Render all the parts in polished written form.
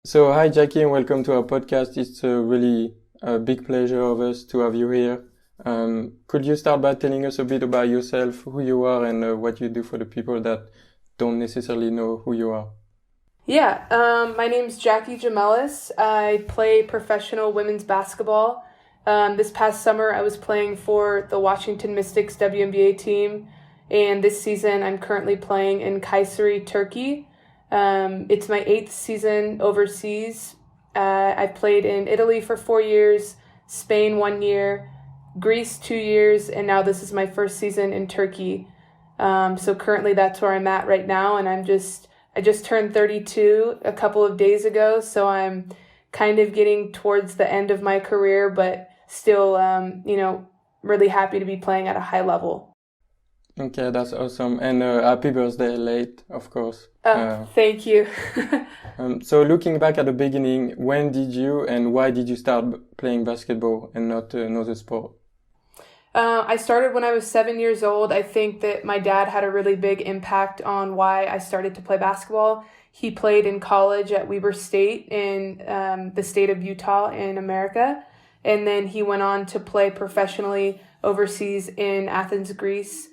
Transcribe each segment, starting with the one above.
So, hi Jackie, and welcome to our podcast. It's a really big pleasure of us to have you here. Could you start by telling us a bit about yourself, who you are, and what you do for the people that don't necessarily know who you are? My name's Jacki Gemelos. I play professional women's basketball. This past summer, I was playing for the Washington Mystics WNBA team, and this season, I'm currently playing in Kayseri, Turkey. It's my 8th season overseas. I've played in Italy for 4 years, Spain 1 year, Greece 2 years, and now this is my first season in Turkey. So currently that's where I'm at right now, and I just turned 32 a couple of days ago, so I'm kind of getting towards the end of my career, but still, really happy to be playing at a high level. Okay, that's awesome. And happy birthday late, of course. Thank you. So looking back at the beginning, when did you and why did you start playing basketball and not another sport? I started when I was 7 years old. I think that my dad had a really big impact on why I started to play basketball. He played in college at Weber State in the state of Utah in America. And then he went on to play professionally overseas in Athens, Greece.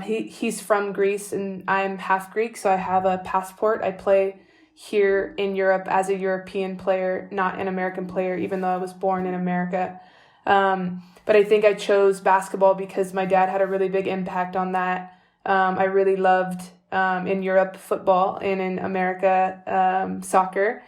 He's from Greece and I'm half Greek, so I have a passport. I play here in Europe as a European player, not an American player, even though I was born in America. But I think I chose basketball because my dad had a really big impact on that. I really loved in Europe football and in America soccer.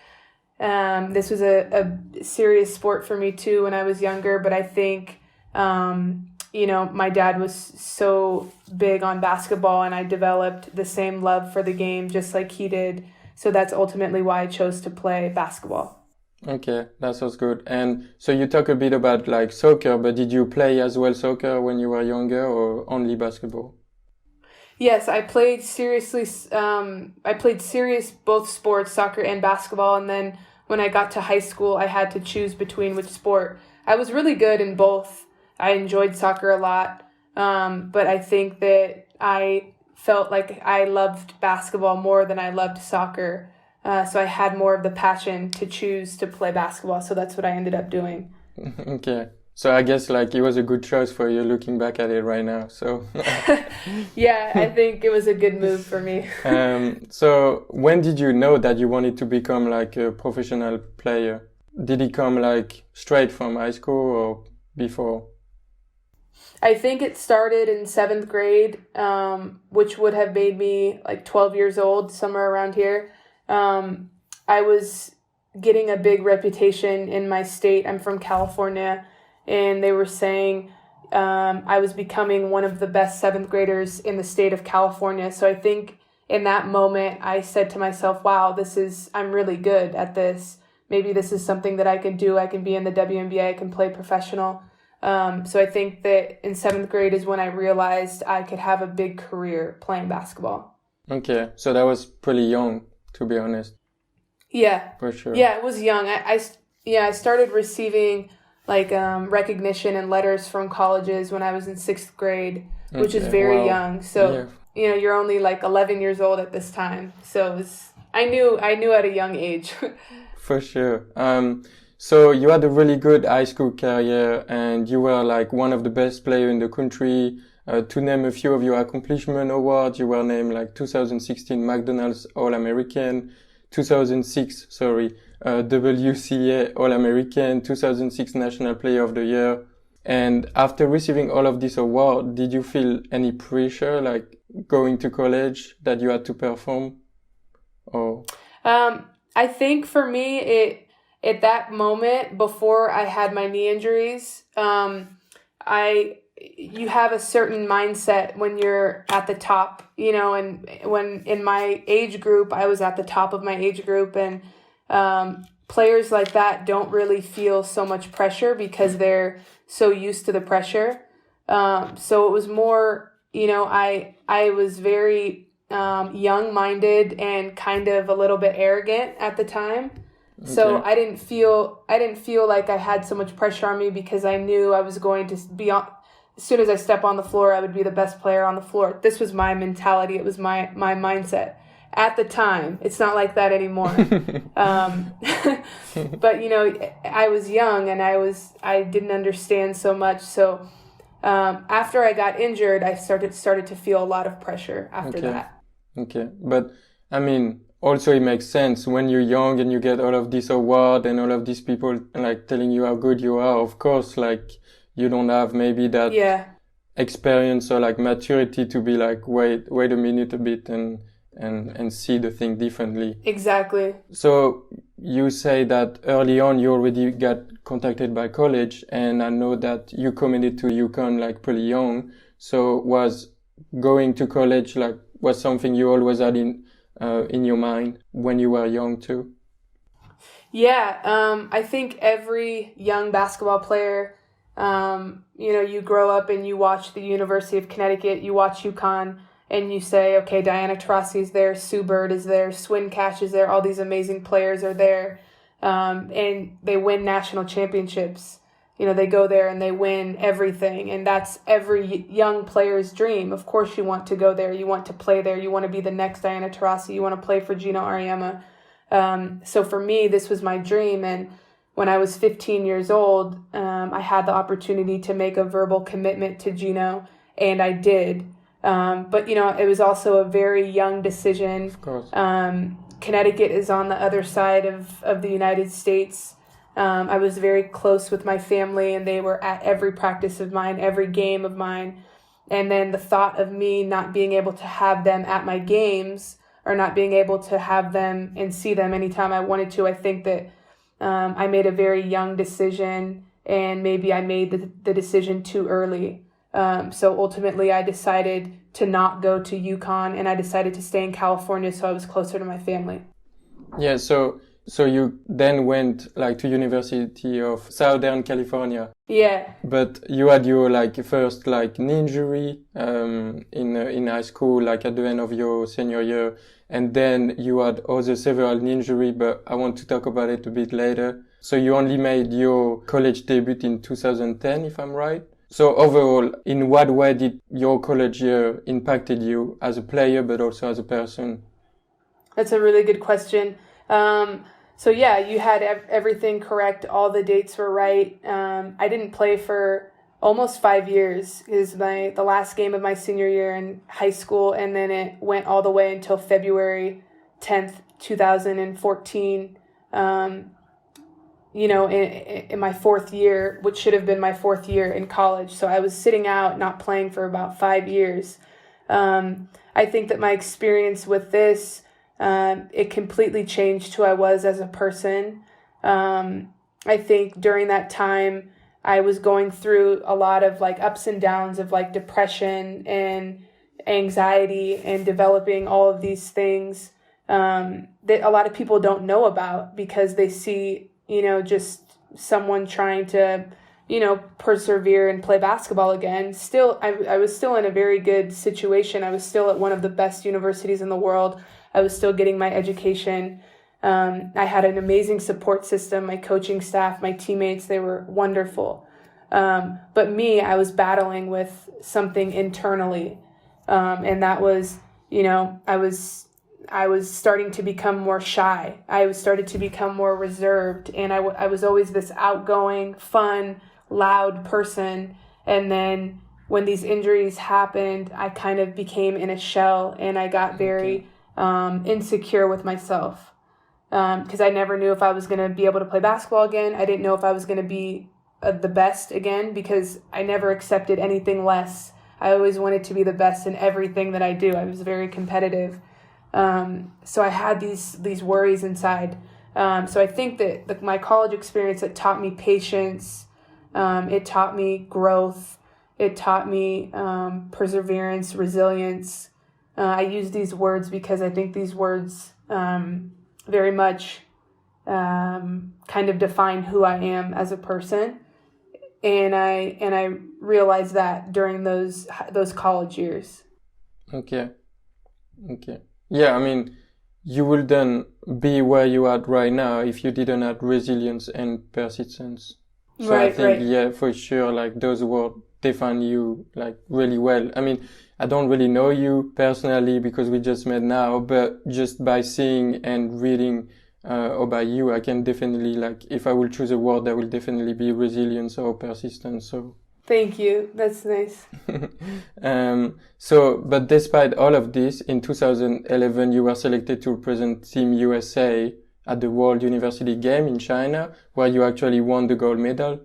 This was a serious sport for me too when I was younger, but I think my dad was so big on basketball and I developed the same love for the game just like he did. So that's ultimately why I chose to play basketball. Okay, that sounds good. And so you talk a bit about like soccer, but did you play as well soccer when you were younger or only basketball? Yes, I played serious both sports, soccer and basketball. And then when I got to high school, I had to choose between which sport. I was really good in both. I enjoyed soccer a lot, but I think that I felt like I loved basketball more than I loved soccer. So I had more of the passion to choose to play basketball. So that's what I ended up doing. Okay. So I guess like it was a good choice for you looking back at it right now. So Yeah, I think it was a good move for me. So when did you know that you wanted to become like a professional player? Did it come like straight from high school or before? I think it started in 7th grade, which would have made me like 12 years old, somewhere around here. I was getting a big reputation in my state. I'm from California, and they were saying I was becoming one of the best 7th graders in the state of California. So I think in that moment, I said to myself, wow, I'm really good at this. Maybe this is something that I can do. I can be in the WNBA. I can play professional. So I think that in 7th grade is when I realized I could have a big career playing basketball. Okay, so that was pretty young, to be honest. Yeah. For sure. Yeah, it was young. I started receiving like recognition and letters from colleges when I was in 6th grade, which is very young. So, you're only like 11 years old at this time. So I knew at a young age. For sure. So you had a really good high school career and you were like one of the best players in the country. To name a few of your accomplishment awards, you were named like 2016 McDonald's All-American, 2006, WCA All-American, 2006 National Player of the Year. And after receiving all of these awards, did you feel any pressure like going to college that you had to perform? Or I think for me, at that moment, before I had my knee injuries, you have a certain mindset when you're at the top, and when in my age group, I was at the top of my age group, and players like that don't really feel so much pressure because they're so used to the pressure. So it was more, I was very young-minded and kind of a little bit arrogant at the time. So Okay. I didn't feel like I had so much pressure on me because I knew I was going to be on. As soon as I step on the floor, I would be the best player on the floor. This was my mentality. It was my mindset. at the time. It's not like that anymore. But I was young and I didn't understand so much. So after I got injured, I started to feel a lot of pressure after that. Okay, but I mean, also it makes sense when you're young and you get all of this award and all of these people like telling you how good you are. Of course, like you don't have maybe that experience or like maturity to be like, wait a minute a bit and see the thing differently. Exactly. So you say that early on you already got contacted by college, and I know that you committed to UConn like pretty young. So was going to college like was something you always had in your mind when you were young too? Yeah, I think every young basketball player, you grow up and you watch the University of Connecticut, you watch UConn, and you say, okay, Diana Taurasi is there, Sue Bird is there, Swin Cash is there, all these amazing players are there, and they win national championships. They go there and they win everything, and that's every young player's dream. Of course you want to go there, you want to play there, you want to be the next Diana Taurasi, you want to play for Gino Auriemma. So for me, this was my dream, and when I was 15 years old, I had the opportunity to make a verbal commitment to Gino, and I did. But it was also a very young decision. Of course. Connecticut is on the other side of the United States. I was very close with my family, and they were at every practice of mine, every game of mine. And then the thought of me not being able to have them at my games, or not being able to have them and see them anytime I wanted to, I think that I made a very young decision, and maybe I made the decision too early. So ultimately I decided to not go to UConn, and I decided to stay in California so I was closer to my family. Yeah, so you then went like to University of Southern California. Yeah. But you had your like first like knee injury in high school, like at the end of your senior year, and then you had other several knee injury, but I want to talk about it a bit later. So you only made your college debut in 2010, if I'm right. So overall, in what way did your college year impacted you as a player, but also as a person? That's a really good question. So yeah, you had everything correct. All the dates were right. I didn't play for almost 5 years. It was the last game of my senior year in high school, and then it went all the way until February 10th, 2014. In my fourth year, which should have been my fourth year in college. So I was sitting out, not playing for about 5 years. I think that my experience with this, it completely changed who I was as a person. I think during that time, I was going through a lot of like ups and downs of like depression and anxiety, and developing all of these things that a lot of people don't know about, because they see just someone trying to, persevere and play basketball again. Still, I was still in a very good situation. I was still at one of the best universities in the world. I was still getting my education. I had an amazing support system, my coaching staff, my teammates, they were wonderful. But me, I was battling with something internally. And that was, I was starting to become more shy. I started to become more reserved, and I was always this outgoing, fun, loud person. And then when these injuries happened, I kind of became in a shell, and I got very insecure with myself, because I never knew if I was going to be able to play basketball again. I didn't know if I was going to be the best again, because I never accepted anything less. I always wanted to be the best in everything that I do. I was very competitive. So I had these worries inside. So I think that my college experience, it taught me patience. It taught me growth. It taught me perseverance, resilience. I use these words because I think these words very much kind of define who I am as a person. And I realized that during those college years. Okay. Yeah, I mean, you wouldn't be where you are right now if you didn't have resilience and persistence. So I think, yeah, for sure, like those words define you like really well. I mean, I don't really know you personally because we just met now, but just by seeing and reading about you, I can definitely, like, if I will choose a word, that will definitely be resilience or persistence. So Thank you. That's nice. but despite all of this, in 2011, you were selected to represent Team USA at the World University Game in China, where you actually won the gold medal.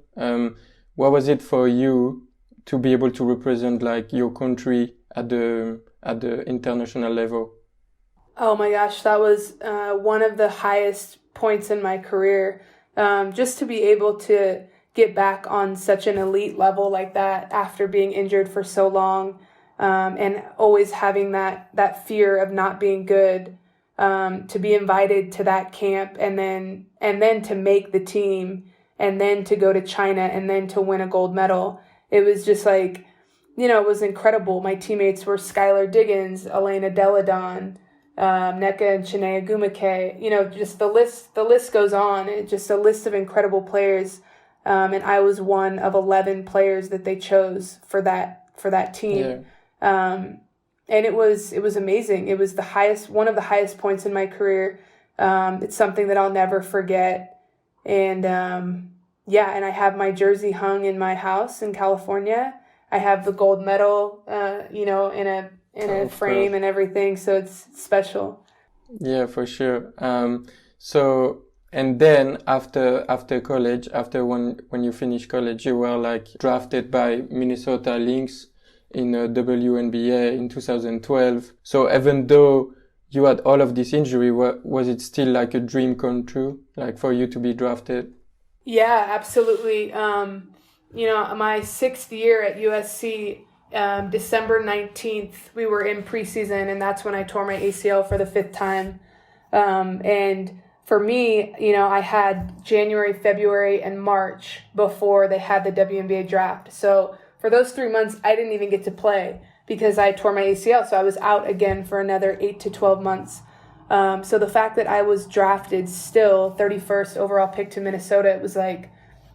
What was it for you to be able to represent like your country at the international level? Oh my gosh, that was one of the highest points in my career. Just to be able to get back on such an elite level like that after being injured for so long, and always having that fear of not being good, to be invited to that camp and then to make the team and then to go to China and then to win a gold medal. It was just like, it was incredible. My teammates were Skylar Diggins, Elena Deladon, Nneka and Chinea Gumake, just the list goes on. It's just a list of incredible players. And I was one of 11 players that they chose for that team. Yeah. And it was amazing. It was one of the highest points in my career. It's something that I'll never forget. And, and I have my jersey hung in my house in California. I have the gold medal, in a frame and everything. So it's special. Yeah, for sure. And then after college, when you finish college, you were like drafted by Minnesota Lynx in WNBA in 2012. So even though you had all of this injury, was it still like a dream come true, like for you to be drafted? Yeah, absolutely. My 6th year at USC, December 19th, we were in preseason, and that's when I tore my ACL for the 5th time. And for me, I had January, February, and March before they had the WNBA draft. So for those 3 months, I didn't even get to play because I tore my ACL. So I was out again for another 8 to 12 months. So the fact that I was drafted still 31st overall pick to Minnesota, it was like,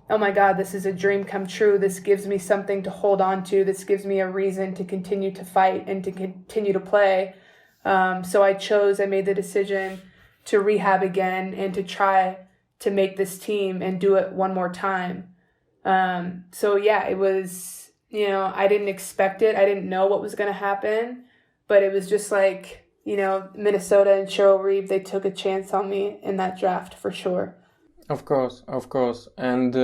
oh my God, this is a dream come true. This gives me something to hold on to. This gives me a reason to continue to fight and to continue to play. So I made the decision to rehab again and to try to make this team and do it one more time. It was, I didn't expect it. I didn't know what was going to happen, but it was just like, Minnesota and Cheryl Reeve, they took a chance on me in that draft for sure. Of course. And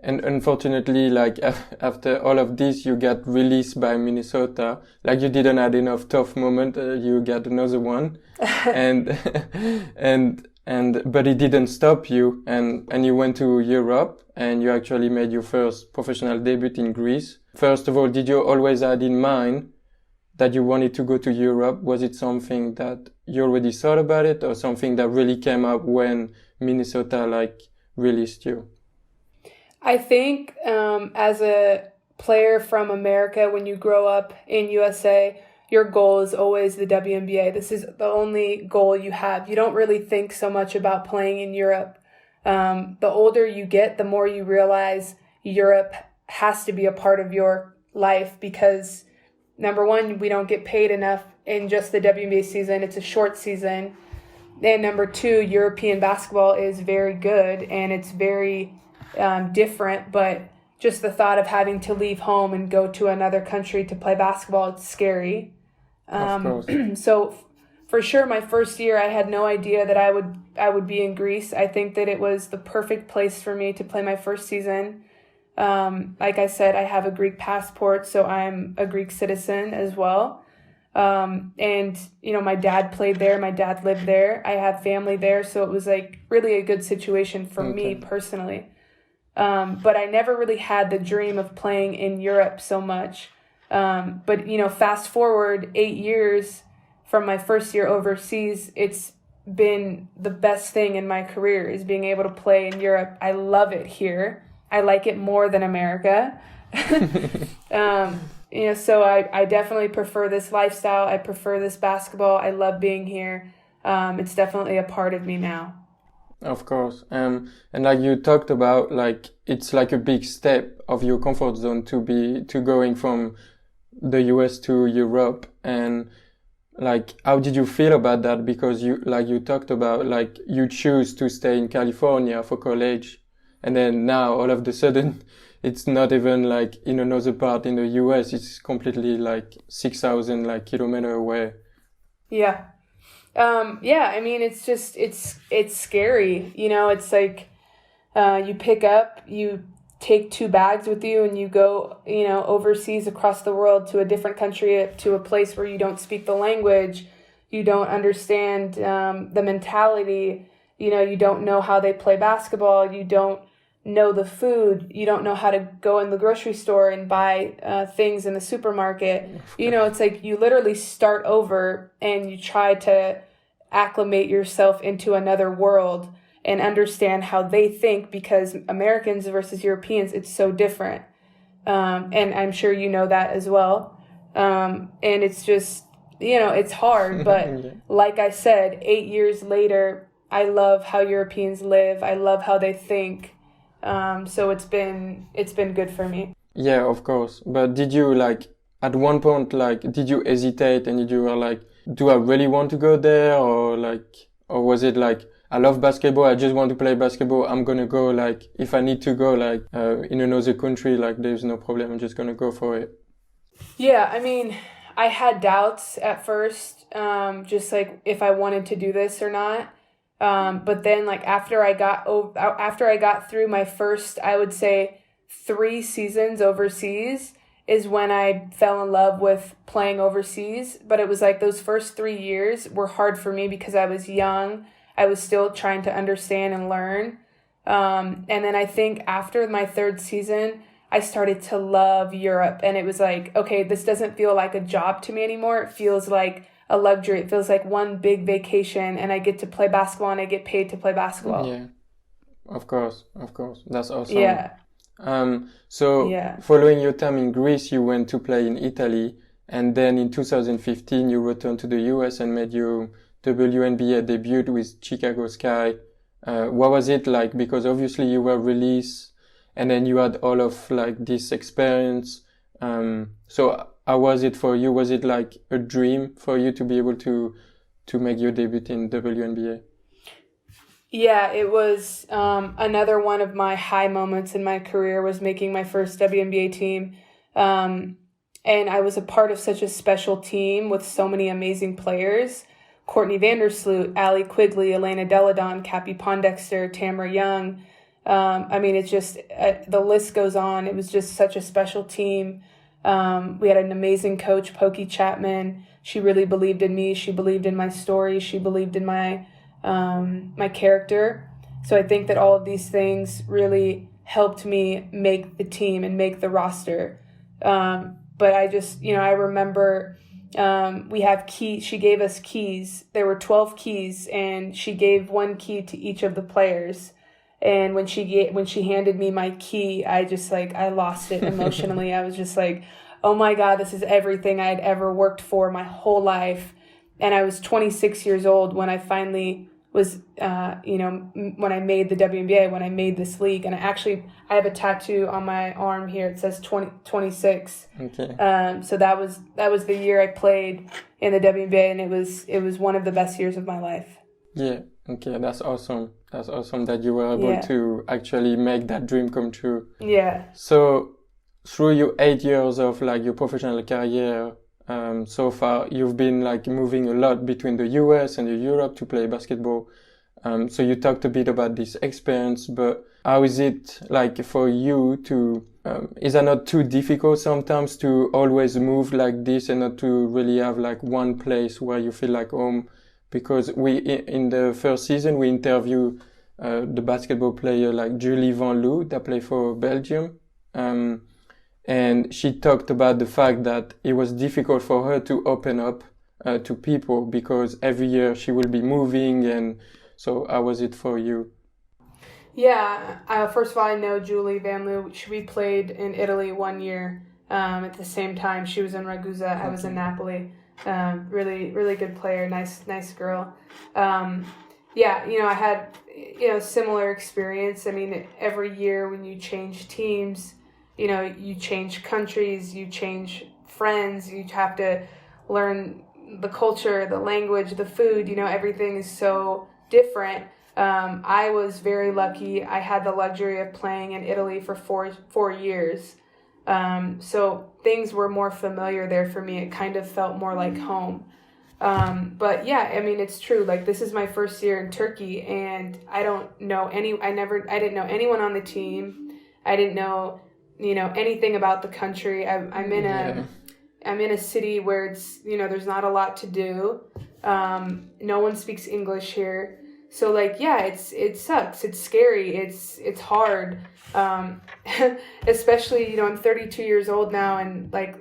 unfortunately, like after all of this, you got released by Minnesota. Like you didn't have enough tough moment. You got another one, but it didn't stop you. And you went to Europe, and you actually made your first professional debut in Greece. First of all, did you always had in mind that you wanted to go to Europe? Was it something that you already thought about it, or something that really came up when Minnesota like released you? I think as a player from America, when you grow up in USA, your goal is always the WNBA. This is the only goal you have. You don't really think so much about playing in Europe. The older you get, the more you realize Europe has to be a part of your life because, number one, we don't get paid enough in just the WNBA season. It's a short season. And number two, European basketball is very good and it's very different, but just the thought of having to leave home and go to another country to play basketball, it's scary. So for sure, my first year, I had no idea that I would be in Greece. I think that it was the perfect place for me to play my first season. Like I said, I have a Greek passport, so I'm a Greek citizen as well. And my dad played there. My dad lived there. I have family there. So it was like really a good situation for me personally. But I never really had the dream of playing in Europe so much. But fast forward 8 years from my first year overseas, it's been the best thing in my career is being able to play in Europe. I love it here. I like it more than America. So I definitely prefer this lifestyle. I prefer this basketball. I love being here. It's definitely a part of me now. Of course. And like you talked about, like it's like a big step of your comfort zone to going from the US to Europe, and like how did you feel about that? Because you talked about like you choose to stay in California for college, and then now all of the sudden it's not even like in another part in the US, it's completely like 6,000 like kilometer away. Yeah. Yeah, I mean, it's just, it's scary. You know, it's like, you pick up, you take 2 bags with you and you go, you know, overseas across the world to a different country, to a place where you don't speak the language, you don't understand, the mentality, you know, you don't know how they play basketball, you don't know the food, you don't know how to go in the grocery store and buy things in the supermarket. You know, it's like you literally start over and you try to acclimate yourself into another world and understand how they think, because Americans versus Europeans, it's so different. And I'm sure you know that as well. And it's just, you know, it's hard, but Yeah. like I said, 8 years later, I love how Europeans live. I love how they think. So it's been good for me. Yeah, of course. But did you like at one point like did you hesitate and did you were like, do I really want to go there, or like, or was it like I love basketball, I just want to play basketball, I'm gonna go like if I need to go like in another country, like there's no problem, I'm just gonna go for it. Yeah, I mean, I had doubts at first, just like if I wanted to do this or not. But then like after I got through my first, I would say 3 seasons overseas is when I fell in love with playing overseas. But it was like those first 3 years were hard for me because I was young. I was still trying to understand and learn. And then I think after my 3rd season, I started to love Europe. And it was like, okay, this doesn't feel like a job to me anymore. It feels like a luxury. It feels like one big vacation, and I get to play basketball and I get paid to play basketball. Yeah, of course, of course. That's awesome. Yeah. So Yeah. following your time in Greece, you went to play in Italy, and then in 2015 you returned to the US and made your WNBA debut with Chicago Sky. What was it like? Because obviously you were released, and then you had all of like this experience. So how was it for you? Was it like a dream for you to be able to make your debut in WNBA? Yeah, it was another one of my high moments in my career was making my first WNBA team. And I was a part of such a special team with so many amazing players. Courtney Vandersloot, Allie Quigley, Elena Deladon, Cappie Pondexter, Tamara Young. I mean, it's just, the list goes on. It was just such a special team. We had an amazing coach, Pokey Chapman. She really believed in me. She believed in my story. She believed in my character. So I think that all of these things really helped me make the team and make the roster. But I just, you know, I remember we have keys. She gave us keys. There were 12 keys, and she gave one key to each of the players. And when she handed me my key, I just like, I lost it emotionally. I was just like, oh my God, this is everything I'd ever worked for my whole life. And I was 26 years old when I finally was, when I made the WNBA, when I made this league. And I have a tattoo on my arm here. It says 26. Okay. So that was the year I played in the WNBA, and it was one of the best years of my life. Yeah. Okay. That's awesome. That's awesome that you were able to actually make that dream come true. Yeah. So through your 8 years of like your professional career, so far you've been like moving a lot between the US and the Europe to play basketball. So you talked a bit about this experience, but how is it like for you to, is that not too difficult sometimes to always move like this and not to really have like one place where you feel like home? Because in the first season, we interviewed the basketball player like Julie Van Loo that played for Belgium. And she talked about the fact that it was difficult for her to open up to people because every year she will be moving. And so how was it for you? Yeah. First of all, I know Julie Van Loo. We played in Italy 1 year at the same time. She was in Ragusa. I was in Napoli. Really, really good player. Nice girl. I had, similar experience. I mean, every year when you change teams, you change countries, you change friends. You have to learn the culture, the language, the food, everything is so different. I was very lucky. I had the luxury of playing in Italy for four years. So things were more familiar there for me. It kind of felt more like home. But yeah, I mean, it's true. Like, this is my first year in Turkey, and I didn't know anyone on the team. I didn't know, anything about the country. I'm in a city where it's, there's not a lot to do. No one speaks English here. So like, yeah, it sucks. It's scary. It's hard. Especially, I'm 32 years old now, and like,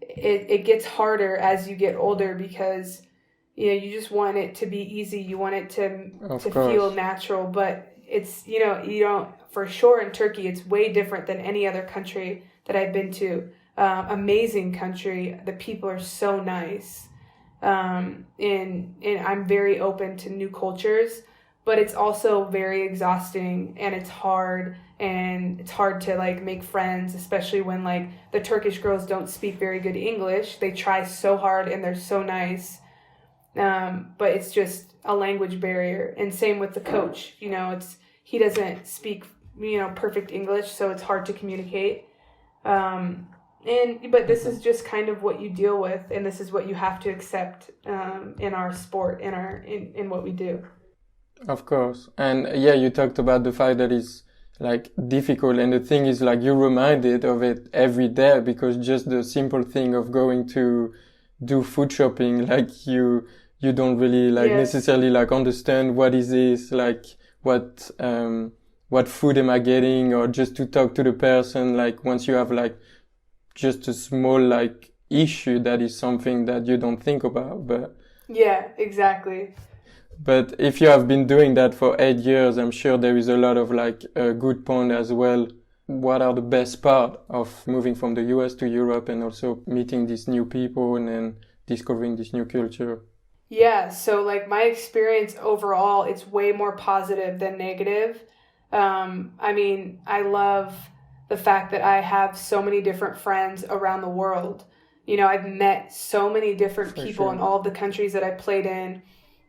it gets harder as you get older because, you just want it to be easy. You want it to feel natural, but it's, you don't, for sure in Turkey, it's way different than any other country that I've been to. Amazing country. The people are so nice. And I'm very open to new cultures, but it's also very exhausting, and it's hard to like make friends, especially when like the Turkish girls don't speak very good English. They try so hard and they're so nice. But it's just a language barrier, and same with the coach, he doesn't speak, perfect English, so it's hard to communicate. But this is just kind of what you deal with, and this is what you have to accept in our sport, in what we do. Of course. And yeah, you talked about the fact that it's like difficult, and the thing is like you're reminded of it every day, because just the simple thing of going to do food shopping, like you don't really like necessarily like understand what is this, like what food am I getting, or just to talk to the person, like once you have like just a small like issue, that is something that you don't think about. But yeah, exactly. But if you have been doing that for 8 years, I'm sure there is a lot of like a good point as well. What are the best part of moving from the US to Europe, and also meeting these new people and then discovering this new culture? Yeah, so like my experience overall, it's way more positive than negative. I mean, I love the fact that I have so many different friends around the world. I've met so many different people in all of the countries that I played in.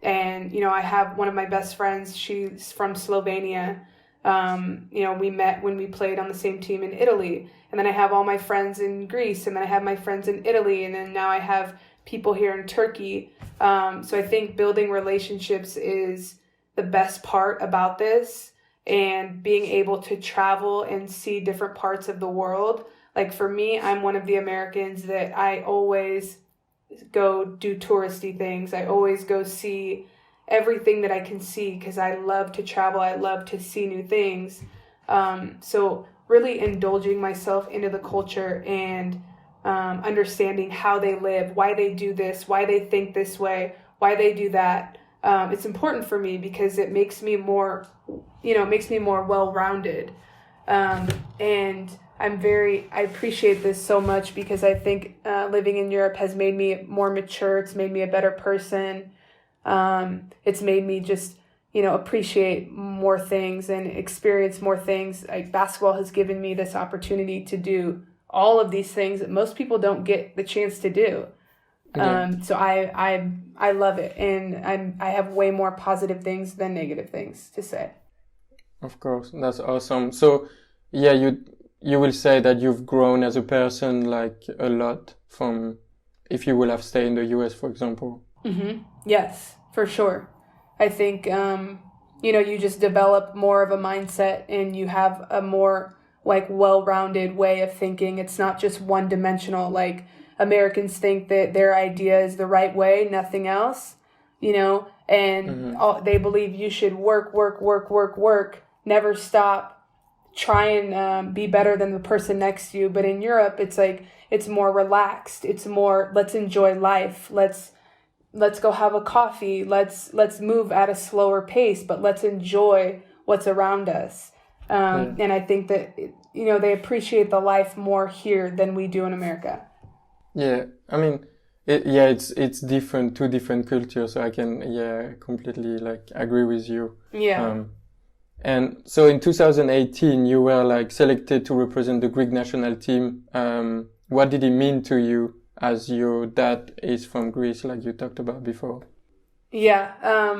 And, I have one of my best friends, she's from Slovenia. We met when we played on the same team in Italy. And then I have all my friends in Greece, and then I have my friends in Italy. And then now I have people here in Turkey. So I think building relationships is the best part about this, and being able to travel and see different parts of the world. Like for me, I'm one of the Americans that I always go do touristy things. I always go see everything that I can see, because I love to travel. I love to see new things. So really indulging myself into the culture, and understanding how they live, why they do this, why they think this way, why they do that. It's important for me because it makes me more, well-rounded. And I appreciate this so much, because I think living in Europe has made me more mature. It's made me a better person. It's made me just, appreciate more things and experience more things. Like basketball has given me this opportunity to do all of these things that most people don't get the chance to do. So I love it, and I have way more positive things than negative things to say. Of course, that's awesome. So yeah, you will say that you've grown as a person like a lot from if you will have stayed in the US, for example. Mm-hmm. Yes, for sure. I think, you just develop more of a mindset, and you have a more like well-rounded way of thinking. It's not just one-dimensional. Like Americans think that their idea is the right way, nothing else, and they believe you should work, never stop. Try and be better than the person next to you. But in Europe, it's like, it's more relaxed. It's more, let's enjoy life. Let's go have a coffee. Let's move at a slower pace, but let's enjoy what's around us. And I think that, they appreciate the life more here than we do in America. Yeah. I mean, it's different, two different cultures. So I can, completely like agree with you. Yeah. And so in 2018, you were like selected to represent the Greek national team, what did it mean to you as your dad is from Greece, like you talked about before? Yeah,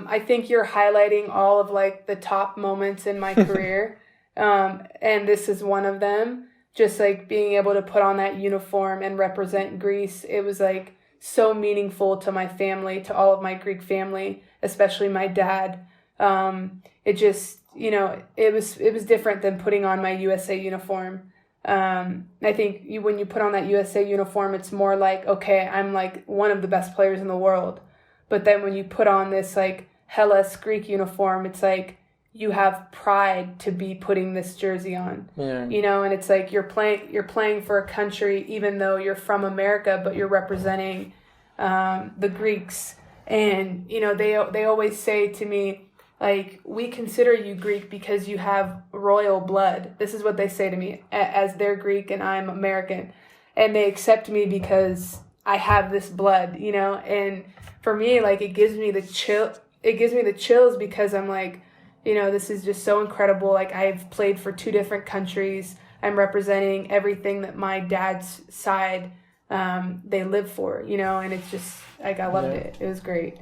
I think you're highlighting all of like the top moments in my career. And this is one of them. Just like being able to put on that uniform and represent Greece. It was like so meaningful to my family, to all of my Greek family, especially my dad. It just, it was different than putting on my USA uniform. I think when you put on that USA uniform, it's more like, okay, I'm like one of the best players in the world. But then when you put on this like Hellas Greek uniform, it's like you have pride to be putting this jersey on. Yeah. And it's like you're playing for a country, even though you're from America, but you're representing the Greeks. And they always say to me, like, we consider you Greek because you have royal blood. This is what they say to me, as they're Greek and I'm American. And they accept me because I have this blood, And for me, like, it gives me the chills because I'm like, this is just so incredible. Like, I've played for 2 different countries. I'm representing everything that my dad's side, they live for, and it's just, like, I loved it. It was great.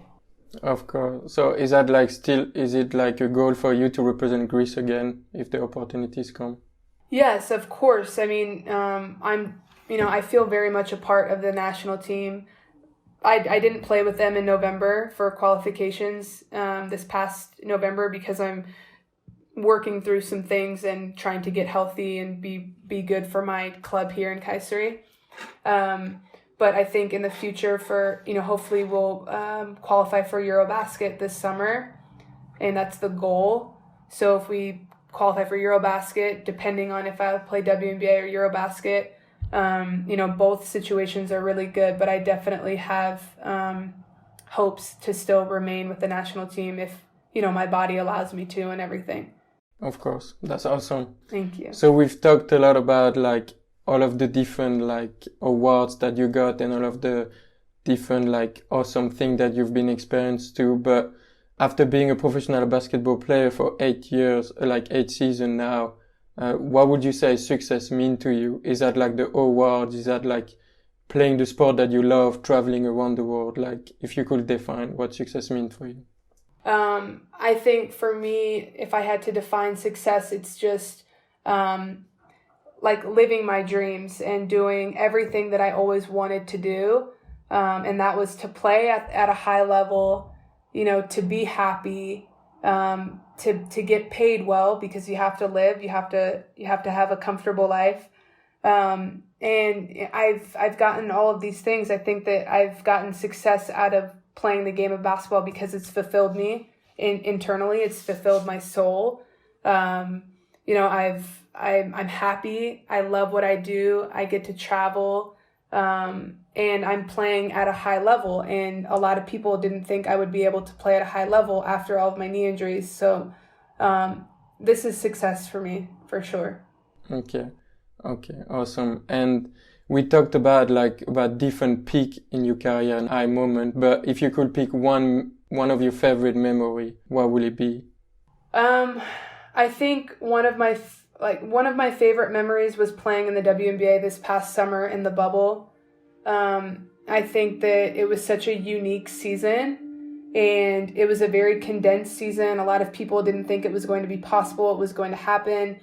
Of course. So is it like a goal for you to represent Greece again if the opportunities come? Yes, of course. I mean, I feel very much a part of the national team. I didn't play with them in November for qualifications this past November because I'm working through some things and trying to get healthy and be good for my club here in Kayseri. But I think in the future hopefully we'll qualify for Eurobasket this summer, and that's the goal. So if we qualify for Eurobasket, depending on if I play WNBA or Eurobasket, both situations are really good, but I definitely have hopes to still remain with the national team if, my body allows me to and everything. Of course. That's awesome. Thank you. So we've talked a lot about like all of the different like awards that you got and all of the different like awesome things that you've been experienced to, but after being a professional basketball player for 8 years, like 8 seasons now, what would you say success mean to you? Is that like the awards? Is that like playing the sport that you love, traveling around the world? Like, if you could define what success means for you. I think for me, if I had to define success, it's just like living my dreams and doing everything that I always wanted to do. And that was to play at a high level, to be happy, to get paid well because you have to live, you have to have a comfortable life. And I've gotten all of these things. I think that I've gotten success out of playing the game of basketball because it's fulfilled me internally. It's fulfilled my soul. I'm happy. I love what I do. I get to travel. And I'm playing at a high level, and a lot of people didn't think I would be able to play at a high level after all of my knee injuries. So, this is success for me, for sure. Okay, awesome. And we talked about different peak in your career and high moment, but if you could pick one of your favorite memory, what will it be? I think one of my favorite memories was playing in the WNBA this past summer in the bubble. I think that it was such a unique season, and it was a very condensed season. A lot of people didn't think it was going to be possible. It was going to happen.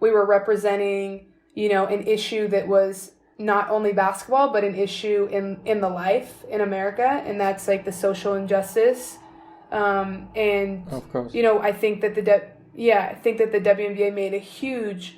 We were representing, an issue that was not only basketball, but an issue in the life in America, and that's like the social injustice. And of course, I think that the WNBA made a huge,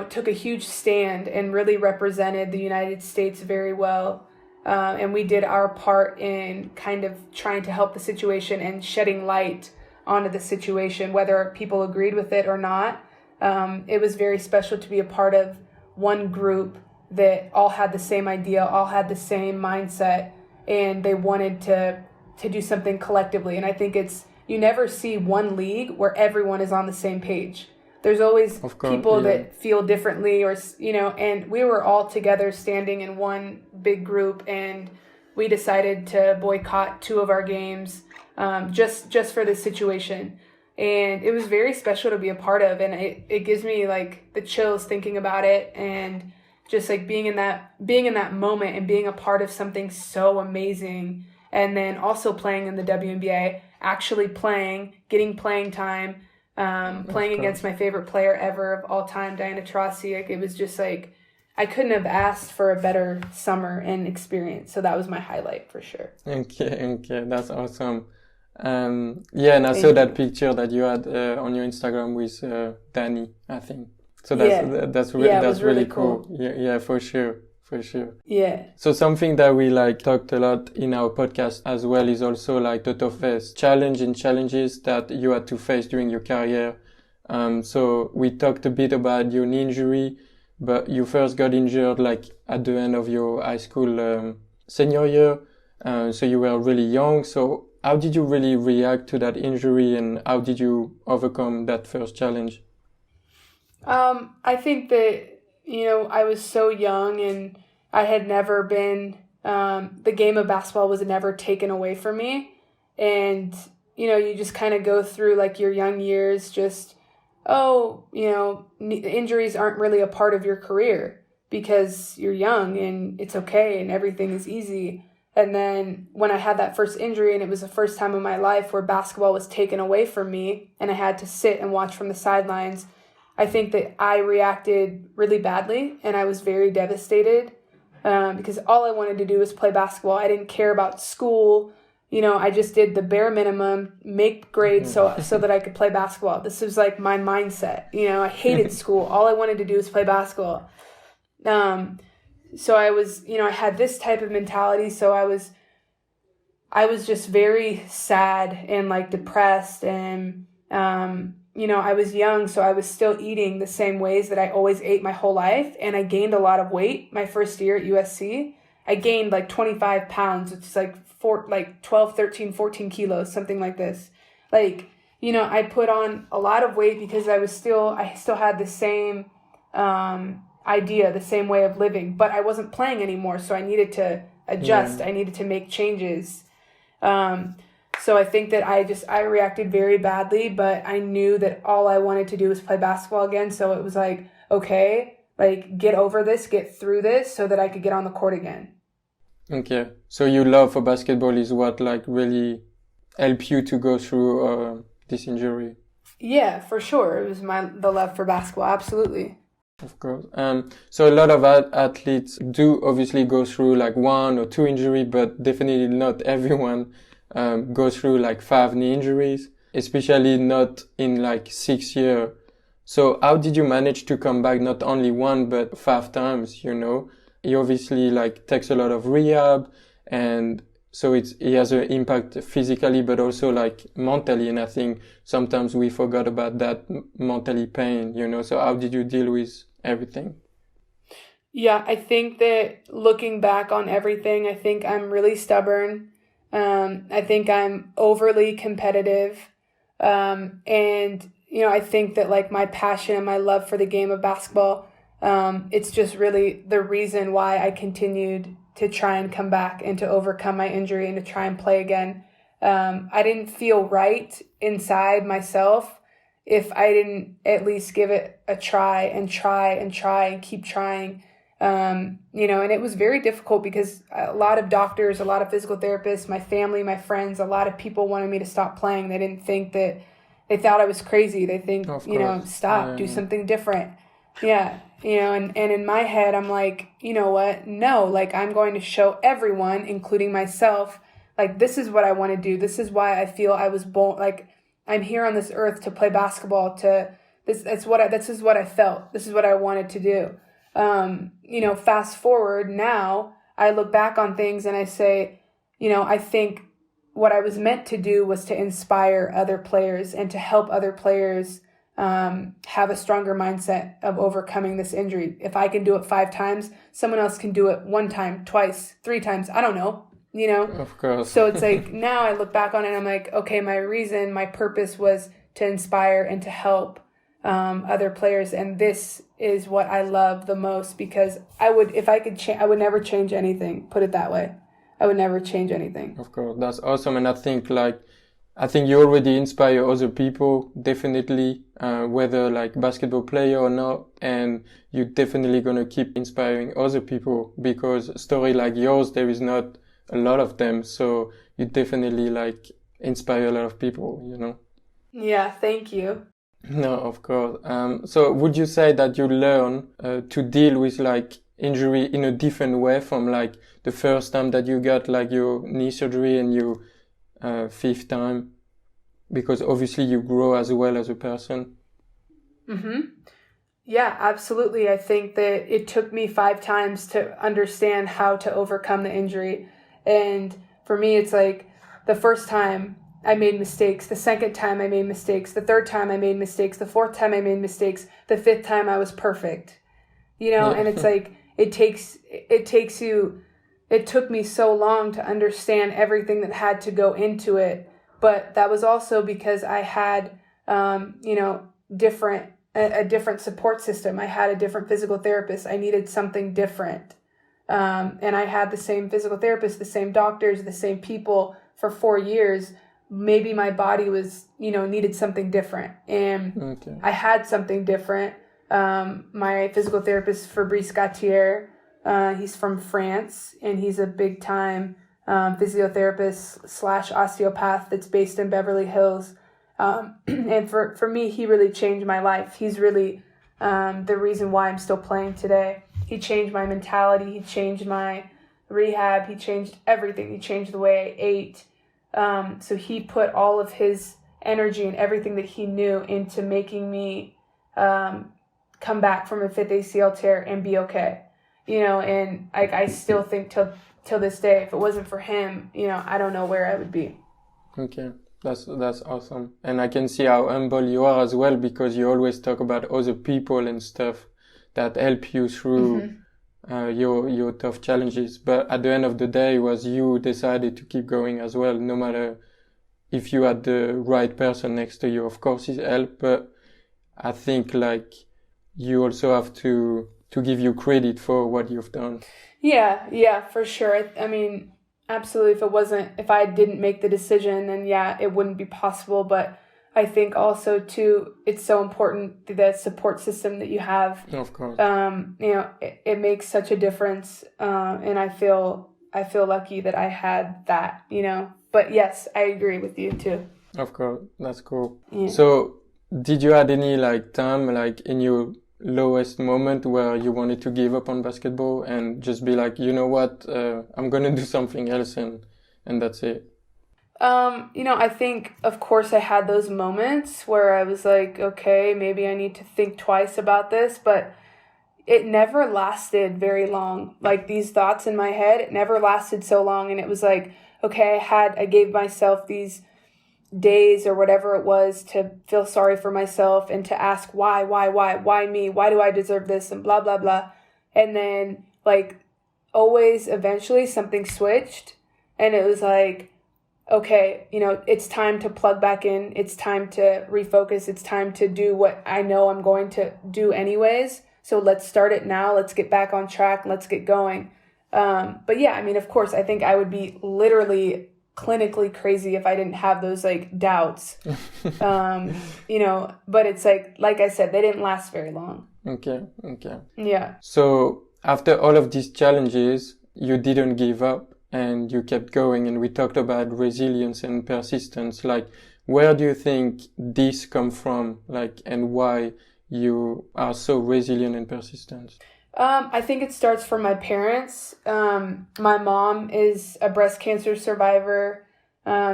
took a huge stand and really represented the United States very well. And we did our part in kind of trying to help the situation and shedding light onto the situation, whether people agreed with it or not. It was very special to be a part of one group that all had the same idea, all had the same mindset, and they wanted to do something collectively. And I think you never see one league where everyone is on the same page. There's always people that feel differently, and we were all together standing in one big group, and we decided to boycott 2 of our games just for this situation. And it was very special to be a part of, and it gives me like the chills thinking about it, and just like being in that moment and being a part of something so amazing. And then also playing in the WNBA, actually playing, getting playing time, playing against my favorite player ever of all time, Diana Taurasi. Like, it was just like, I couldn't have asked for a better summer and experience. So that was my highlight for sure. Okay, that's awesome. Yeah, and I saw that picture that you had on your Instagram with Danny, I think. So that's really cool. Yeah, for sure. Yeah. So something that we like talked a lot in our podcast as well is also like the toughest challenges that you had to face during your career. So we talked a bit about your knee injury, but you first got injured like at the end of your high school senior year. So you were really young. So how did you really react to that injury, and how did you overcome that first challenge? I think that, I was so young, and I had never been, the game of basketball was never taken away from me. And, you just kind of go through like your young years, just, injuries aren't really a part of your career because you're young and it's okay and everything is easy. And then when I had that first injury, and it was the first time in my life where basketball was taken away from me and I had to sit and watch from the sidelines, I think that I reacted really badly, and I was very devastated because all I wanted to do was play basketball. I didn't care about school. I just did the bare minimum, make grades so that I could play basketball. This was like my mindset. I hated school. All I wanted to do was play basketball. So I was, I had this type of mentality. So I was just very sad and like depressed, and I was young, so I was still eating the same ways that I always ate my whole life. And I gained a lot of weight my first year at USC. I gained like 25 pounds, which is like 12, 13, 14 kilos, something like this. Like, I put on a lot of weight because I still had the same idea, the same way of living, but I wasn't playing anymore. So I needed to adjust. I needed to make changes. So I think that I reacted very badly, but I knew that all I wanted to do was play basketball again. So it was like, okay, like get over this, get through this so that I could get on the court again. Okay. So your love for basketball is what like really helped you to go through this injury? Yeah, for sure. It was the love for basketball. Absolutely. Of course. So a lot of athletes do obviously go through like 1 or 2 injuries, but definitely not everyone go through like 5 knee injuries, especially not in like 6 years. So how did you manage to come back not only 1 but 5 times? He obviously like takes a lot of rehab, and so it has an impact physically but also like mentally. And I think sometimes we forgot about that mentally pain. So how did you deal with everything? Yeah, I think that looking back on everything, I think I'm really stubborn. I think I'm overly competitive. And, I think that like my passion and my love for the game of basketball, it's just really the reason why I continued to try and come back and to overcome my injury and to try and play again. I didn't feel right inside myself if I didn't at least give it a try and keep trying. And it was very difficult because a lot of doctors, a lot of physical therapists, my family, my friends, a lot of people wanted me to stop playing. They thought I was crazy. They think, stop, do something different. Yeah. And in my head, I'm like, you know what? No, like I'm going to show everyone, including myself, like this is what I want to do. This is why I feel I was born. Like I'm here on this earth to play basketball. This is what I felt. This is what I wanted to do. Fast forward now, I look back on things and I say, I think what I was meant to do was to inspire other players and to help other players have a stronger mindset of overcoming this injury. If I can do it 5 times, someone else can do it 1 time, twice, 3 times. I don't know, Of course. So it's like now I look back on it and I'm like, okay, my purpose was to inspire and to help other players. And this is what I love the most, because I would never change anything. Put it that way. I would never change anything. Of course. That's awesome. And I think like I think you already inspire other people, definitely, whether like basketball player or not, and you're definitely gonna keep inspiring other people because a story like yours, there is not a lot of them, so you definitely like inspire a lot of people, you know? Yeah, thank you. No, of course. So would you say that you learn to deal with like injury in a different way from like the first time that you got like your knee surgery and your fifth time? Because obviously you grow as well as a person. Mm-hmm. Yeah, absolutely. I think that it took me 5 times to understand how to overcome the injury. And for me, it's like the first time I made mistakes, the second time I made mistakes, the third time I made mistakes, the fourth time I made mistakes, the fifth time I was perfect. You know, Yeah. and it's like it took me so long to understand everything that had to go into it. But that was also because I had, you know, a different support system. I had a different physical therapist. I needed something different. And I had the same physical therapist, the same doctors, the same people for 4 years. Maybe my body was, you know, needed something different. And Okay. I had something different. My physical therapist, Fabrice Gautier, he's from France, and he's a big time physiotherapist / osteopath that's based in Beverly Hills. And for me, he really changed my life. He's really the reason why I'm still playing today. He changed my mentality. He changed my rehab. He changed everything. He changed the way I ate. So he put all of his energy and everything that he knew into making me come back from a fifth ACL tear and be okay. You know, and I still think till this day, if it wasn't for him, you know, I don't know where I would be. Okay. That's awesome. And I can see how humble you are as well because you always talk about other people and stuff that help you through your tough challenges. But at the end of the day, it was you decided to keep going as well, no matter if you had the right person next to you. Of course, it helped, but I think like you also have to give you credit for what you've done. Yeah, for sure. I mean, absolutely. If I didn't make the decision, then yeah, it wouldn't be possible. But I think also too, it's so important the support system that you have. Of course. You know, it makes such a difference. And I feel lucky that I had that, you know, but yes, I agree with you too. Of course. That's cool. Yeah. So did you had any like time like in your lowest moment where you wanted to give up on basketball and just be like, you know what, I'm gonna do something else and that's it? You know, I think, of course, I had those moments where I was like, okay, maybe I need to think twice about this, but it never lasted very long. Like these thoughts in my head, it never lasted so long. And it was like, okay, I gave myself these days or whatever it was to feel sorry for myself and to ask why me? Why do I deserve this? And blah, blah, blah. And then like always eventually something switched and it was like, okay, you know, it's time to plug back in. It's time to refocus. It's time to do what I know I'm going to do anyways. So let's start it now. Let's get back on track. Let's get going. But yeah, I mean, of course, I think I would be literally clinically crazy if I didn't have those like doubts. You know, but it's like I said, they didn't last very long. Okay. Yeah. So after all of these challenges, you didn't give up and you kept going, and we talked about resilience and persistence. Like, where do you think this come from? Like, and why you are so resilient and persistent? I think it starts from my parents. My mom is a breast cancer survivor.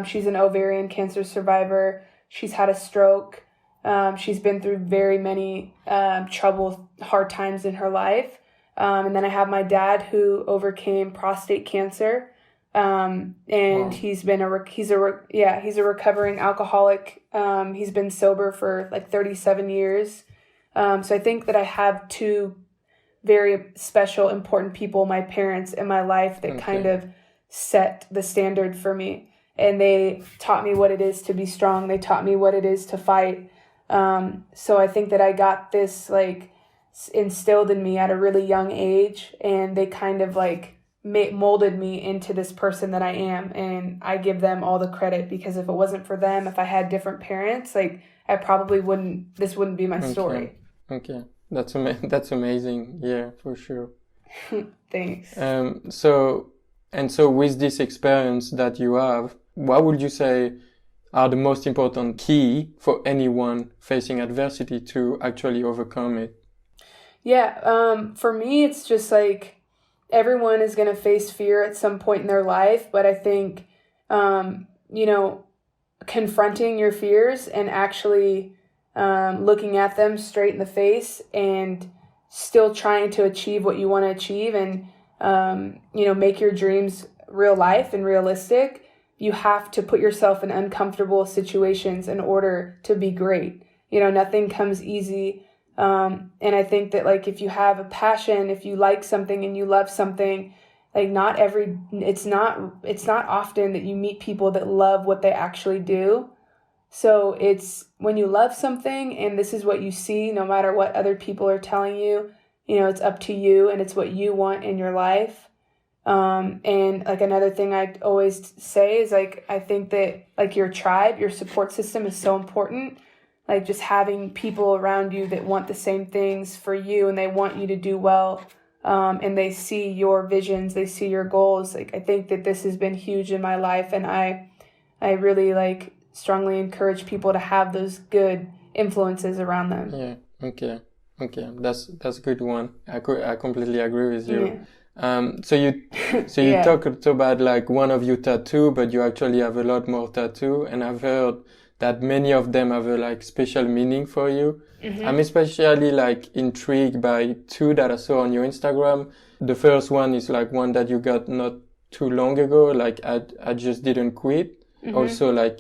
She's an ovarian cancer survivor. She's had a stroke. She's been through very many hard times in her life. And then I have my dad who overcame prostate cancer. And Wow. he's a recovering alcoholic. He's been sober for like 37 years. So I think that I have two very special, important people, my parents in my life that kind of set the standard for me. And they taught me what it is to be strong. They taught me what it is to fight. So I think that I got this like instilled in me at a really young age, and they kind of like molded me into this person that I am. And I give them all the credit, because if it wasn't for them, if I had different parents, like I probably this wouldn't be my story. Okay. That's amazing. Yeah, for sure. Thanks. So with this experience that you have, what would you say are the most important key for anyone facing adversity to actually overcome it? Yeah, for me, it's just like everyone is going to face fear at some point in their life, but I think, confronting your fears and actually looking at them straight in the face and still trying to achieve what you want to achieve and, make your dreams real life and realistic. You have to put yourself in uncomfortable situations in order to be great. Nothing comes easy. And I think that like, if you have a passion, if you like something and you love something, like it's not often that you meet people that love what they actually do. So it's when you love something and this is what you see, no matter what other people are telling you, it's up to you and it's what you want in your life. And like another thing I always say is like, I think that like your tribe, your support system is so important. Like just having people around you that want the same things for you and they want you to do well. And they see your visions, they see your goals. Like, I think that this has been huge in my life. And I really like strongly encourage people to have those good influences around them. Yeah. Okay. That's a good one. I completely agree with you. Yeah. So you yeah. Talked about like one of your tattoo, but you actually have a lot more tattoo, and I've heard that many of them have a like special meaning for you. Mm-hmm. I'm especially like intrigued by two that I saw on your Instagram. The first one is like one that you got not too long ago, like I just didn't quit. Mm-hmm. Also like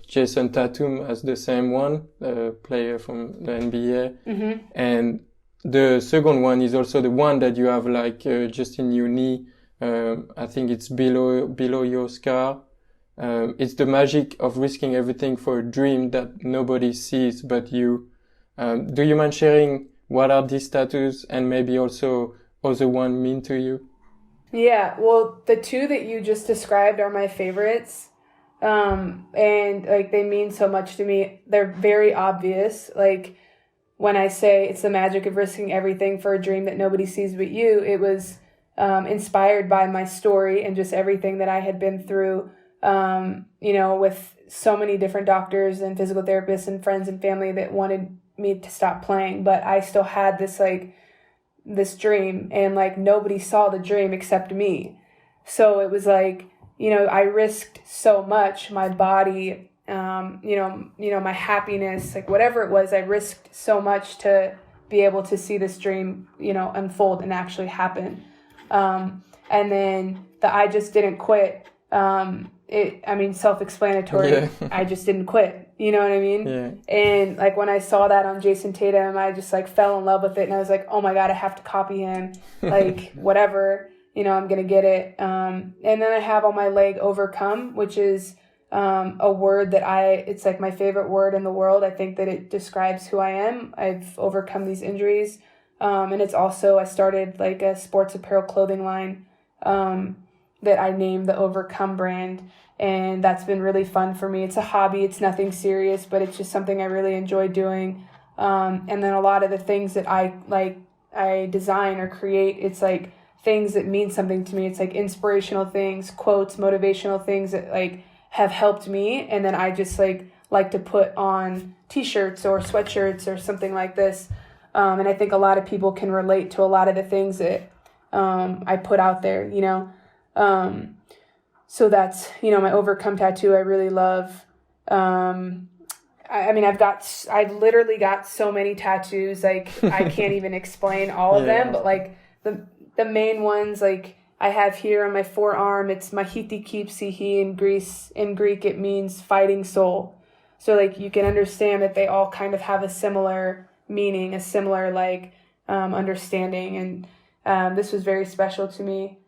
Jason Tatum has the same one, player from the NBA. Mm-hmm. And the second one is also the one that you have like just in your knee. I think it's below your scar. It's the magic of risking everything for a dream that nobody sees but you. Do you mind sharing what are these tattoos and maybe also other one mean to you? Yeah, well, the two that you just described are my favorites. And like they mean so much to me. They're very obvious. Like when I say it's the magic of risking everything for a dream that nobody sees but you, it was inspired by my story and just everything that I had been through, with so many different doctors and physical therapists and friends and family that wanted me to stop playing. But I still had this dream, and like nobody saw the dream except me. So it was like, I risked so much, my body, my happiness, like whatever it was, I risked so much to be able to see this dream, unfold and actually happen. And then the I just didn't quit. Self-explanatory. Yeah. I just didn't quit. You know what I mean? Yeah. And like when I saw that on Jason Tatum, I just like fell in love with it, and I was like, oh my God, I have to copy him. Like whatever. I'm going to get it. And then I have on my leg overcome, which is a word that it's like my favorite word in the world. I think that it describes who I am. I've overcome these injuries. And it's also, I started like a sports apparel clothing line that I named the Overcome brand. And that's been really fun for me. It's a hobby. It's nothing serious, but it's just something I really enjoy doing. And then a lot of the things that I design or create, it's like things that mean something to me. It's like inspirational things, quotes, motivational things that like have helped me. And then I just like to put on t-shirts or sweatshirts or something like this. And I think a lot of people can relate to a lot of the things that I put out there, So that's, my Overcome tattoo I really love. I literally got so many tattoos, like I can't even explain all of them, but like the main ones, like I have here on my forearm, it's Mahiti Kipsihi in Greek, it means fighting soul. So like you can understand that they all kind of have a similar meaning, a similar understanding. And this was very special to me.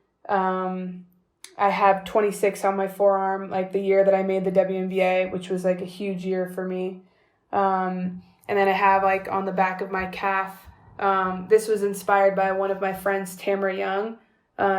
I have 26 on my forearm, like the year that I made the WNBA, which was like a huge year for me. And then I have like on the back of my calf, this was inspired by one of my friends, Tamara Young.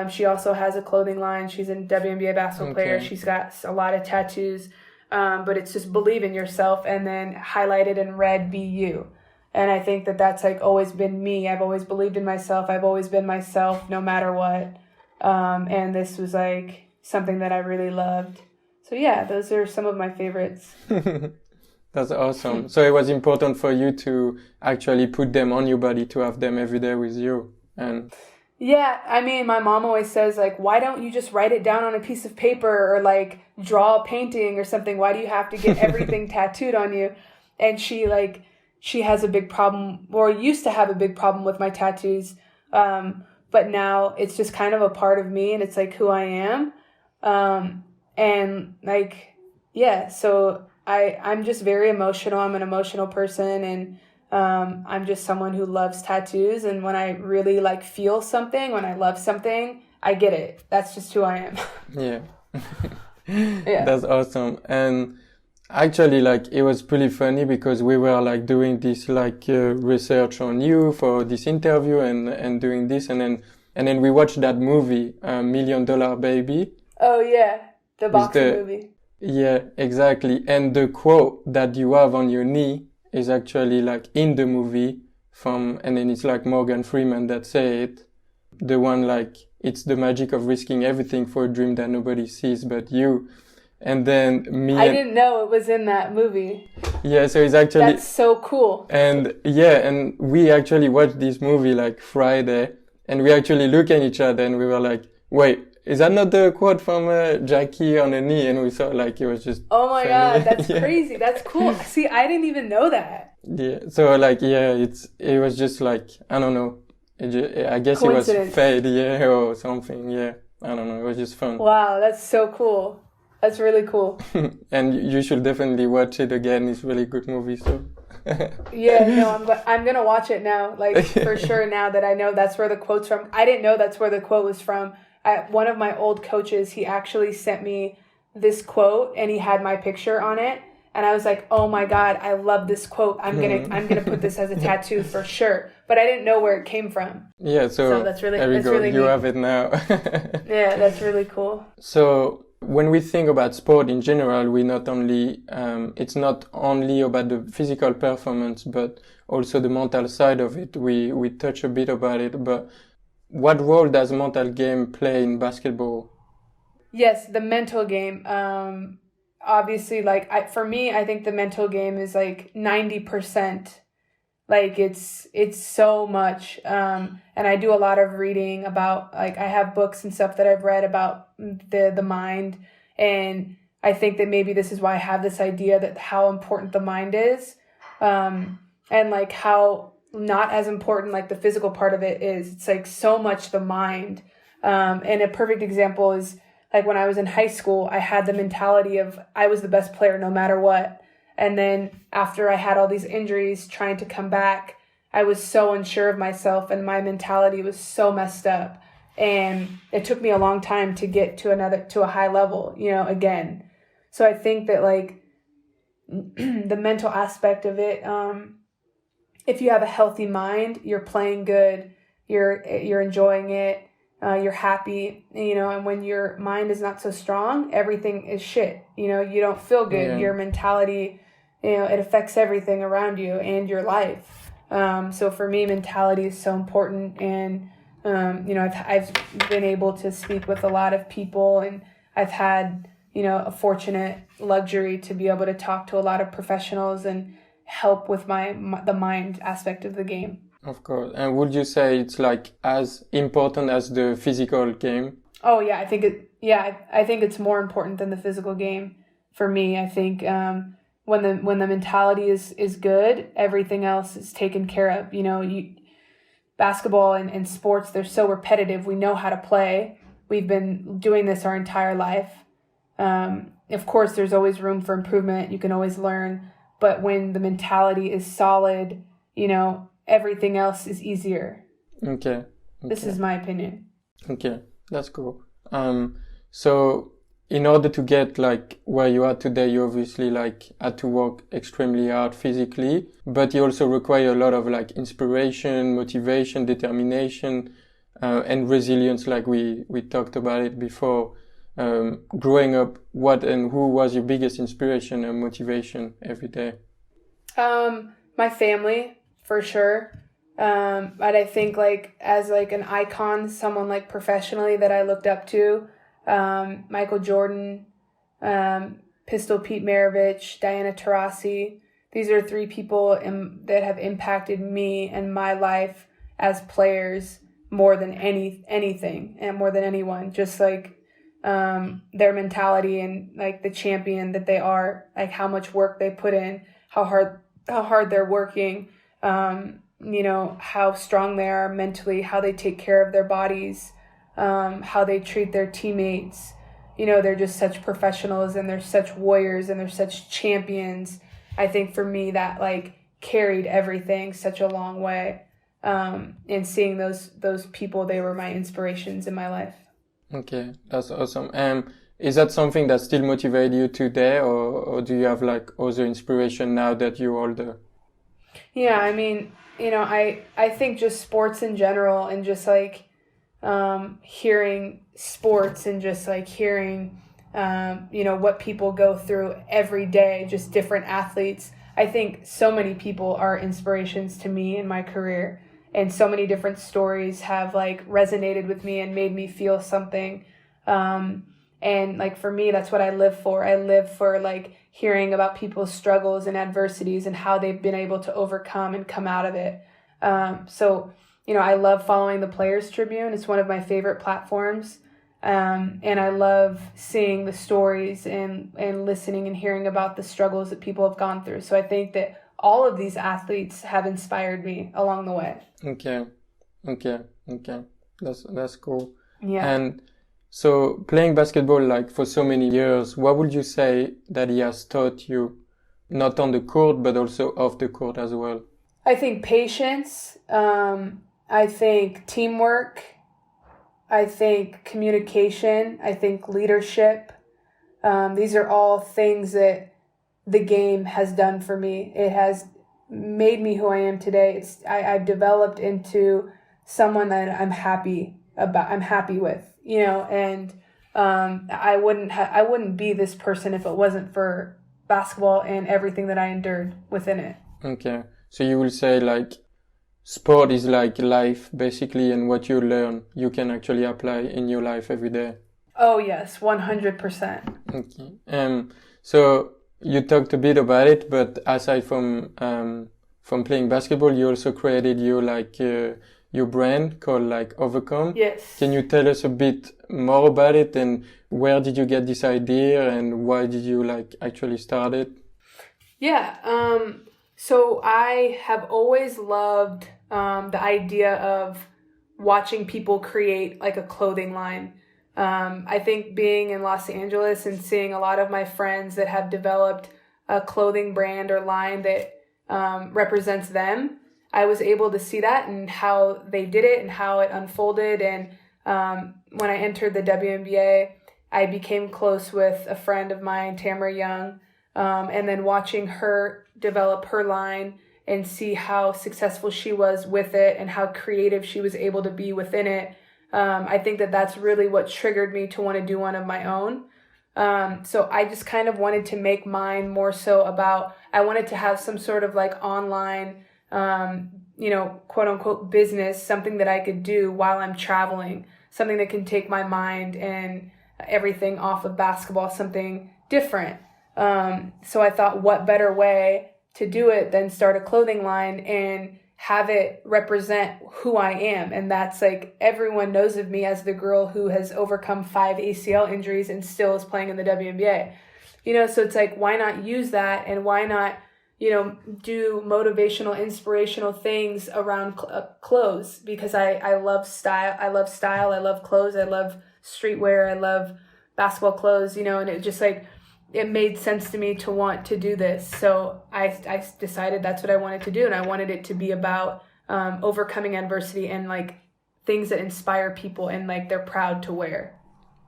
She also has a clothing line. She's a WNBA basketball player. She's got a lot of tattoos. But it's just believe in yourself, and then highlighted in red, be you. And I think that that's like always been me. I've always believed in myself. I've always been myself no matter what. And this was like something that I really loved. So yeah, those are some of my favorites. That's awesome. So it was important for you to actually put them on your body, to have them every day with you. And yeah, I mean, my mom always says, like, why don't you just write it down on a piece of paper or like draw a painting or something? Why do you have to get everything tattooed on you? And she has a big problem, or used to have a big problem with my tattoos. But now it's just kind of a part of me, and it's like who I am. And like, yeah, so I'm just very emotional. I'm an emotional person, and I'm just someone who loves tattoos. And when I really like feel something, when I love something, I get it. That's just who I am. Yeah. Yeah. That's awesome. And actually, like, it was pretty funny because we were like doing this like research on you for this interview and doing this, and then we watched that movie, $1 Million Baby. Oh yeah, the boxing movie. Yeah, exactly. And the quote that you have on your knee is actually like in the movie and then it's like Morgan Freeman that say it. The one like, it's the magic of risking everything for a dream that nobody sees but you. And then I didn't know it was in that movie. Yeah, so it's actually... That's so cool. And yeah, and we actually watched this movie like Friday, and we actually look at each other and we were like, wait, is that not the quote from Jacki on the knee? And we saw like it was just... Oh my funny. God, that's Yeah. crazy. That's cool. See, I didn't even know that. Yeah, so like, yeah, it was just like, I don't know. I guess it was fate, yeah, or something, yeah. I don't know, it was just fun. Wow, that's so cool. That's really cool. And you should definitely watch it again. It's a really good movie, so... Yeah, no, I'm gonna watch it now, like, for sure, now that I know that's where the quote's from. I didn't know that's where the quote was from. One of my old coaches, he actually sent me this quote, and he had my picture on it, and I was like, oh my God, I love this quote. I'm gonna put this as a tattoo for sure. But I didn't know where it came from. Yeah, so that's really, there we go. really you neat. have it now. Yeah, that's really cool. So when we think about sport in general, we not only, it's not only about the physical performance, but also the mental side of it. We touch a bit about it, but what role does mental game play in basketball? Yes, the mental game. Obviously, like, for me, I think the mental game is like 90%. Like, it's so much. And I do a lot of reading about, like, I have books and stuff that I've read about the mind. And I think that maybe this is why I have this idea that how important the mind is. And like how not as important like the physical part of it is. It's like so much the mind. And a perfect example is like when I was in high school, I had the mentality of I was the best player no matter what. And then after I had all these injuries trying to come back, I was so unsure of myself and my mentality was so messed up. And it took me a long time to get to a high level, again. So I think that like the mental aspect of it, if you have a healthy mind, you're playing good, you're enjoying it, you're happy, and when your mind is not so strong, everything is shit. You don't feel good. Yeah. Your mentality, it affects everything around you and your life. So for me, mentality is so important. And, I've been able to speak with a lot of people, and I've had, a fortunate luxury to be able to talk to a lot of professionals and help with the mind aspect of the game. Of course. And would you say it's like as important as the physical game? Oh yeah, I think it's more important than the physical game for me. I think when the mentality is good, everything else is taken care of. Basketball and sports, they're so repetitive. We know how to play. We've been doing this our entire life. Of course, there's always room for improvement. You can always learn. But when the mentality is solid, everything else is easier. Okay. This is my opinion. Okay, that's cool. So in order to get like where you are today, you obviously like had to work extremely hard physically, but you also require a lot of like inspiration, motivation, determination. and resilience, like we talked about it before. Growing up, what and who was your biggest inspiration and motivation every day? My family, for sure. But I think like as like an icon, someone like professionally that I looked up to, Michael Jordan, Pistol Pete Maravich, Diana Taurasi. These are three people that have impacted me and my life as players more than anything and more than anyone. Just like their mentality and like the champion that they are, like how much work they put in, how hard they're working, how strong they are mentally, how they take care of their bodies, how they treat their teammates. They're just such professionals and they're such warriors and they're such champions. I think for me that like carried everything such a long way. And seeing those people, they were my inspirations in my life. Okay, that's awesome. Is that something that still motivates you today, or do you have like other inspiration now that you're older? Yeah, I mean, I think just sports in general and just like hearing sports and just like hearing, what people go through every day, just different athletes. I think so many people are inspirations to me in my career. And so many different stories have like resonated with me and made me feel something. And like for me, that's what I live for. I live for like hearing about people's struggles and adversities and how they've been able to overcome and come out of it. So I love following the Players Tribune. It's one of my favorite platforms. And I love seeing the stories and listening and hearing about the struggles that people have gone through. So I think that all of these athletes have inspired me along the way. Okay. That's cool. Yeah. And so playing basketball like for so many years, what would you say that he has taught you, not on the court, but also off the court as well? I think patience. I think teamwork. I think communication. I think leadership. These are all things that the game has done for me. It has made me who I am today. I've developed into someone that I'm happy with, and I wouldn't be this person if it wasn't for basketball and everything that I endured within it. Okay. So you will say like sport is like life basically, and what you learn you can actually apply in your life every day. Oh yes, 100%. Okay. So you talked a bit about it, but aside from playing basketball, you also created your brand called like Overcome. Yes. Can you tell us a bit more about it, and where did you get this idea, and why did you like actually start it? Yeah. So I have always loved the idea of watching people create like a clothing line. I think being in Los Angeles and seeing a lot of my friends that have developed a clothing brand or line that represents them, I was able to see that and how they did it and how it unfolded. And when I entered the WNBA, I became close with a friend of mine, Tamara Young, and then watching her develop her line and see how successful she was with it and how creative she was able to be within it. I think that that's really what triggered me to want to do one of my own. So I just kind of wanted to make mine more so about, I wanted to have some sort of like online, quote unquote business, something that I could do while I'm traveling, something that can take my mind and everything off of basketball, something different. So I thought, what better way to do it than start a clothing line and have it represent who I am. And that's like, everyone knows of me as the girl who has overcome 5 ACL injuries and still is playing in the WNBA. So it's like, why not use that, and why not, do motivational, inspirational things around clothes? Because I love style. I love clothes. I love streetwear. I love basketball clothes, and it just like, it made sense to me to want to do this. So I decided that's what I wanted to do. And I wanted it to be about overcoming adversity and like things that inspire people and like they're proud to wear.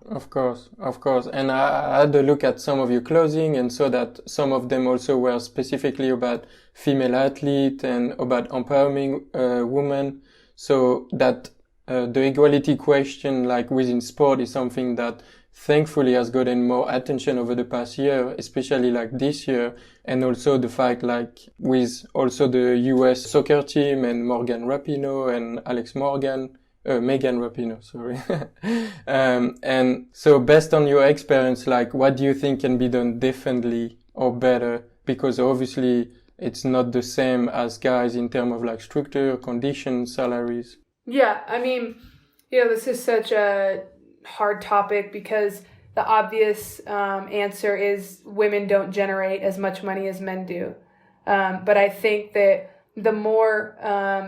Of course. And I had a look at some of your clothing and saw that some of them also were specifically about female athlete and about empowering women. So that the equality question, like within sport, is something that thankfully has gotten more attention over the past year, especially like this year. And also the fact like with also the US soccer team and Morgan Rapinoe and Alex Morgan, Megan Rapinoe, sorry. And so based on your experience, like what do you think can be done differently or better? Because obviously it's not the same as guys in terms of like structure, conditions, salaries. Yeah, I mean, this is such a hard topic because the obvious answer is women don't generate as much money as men do. But I think that the more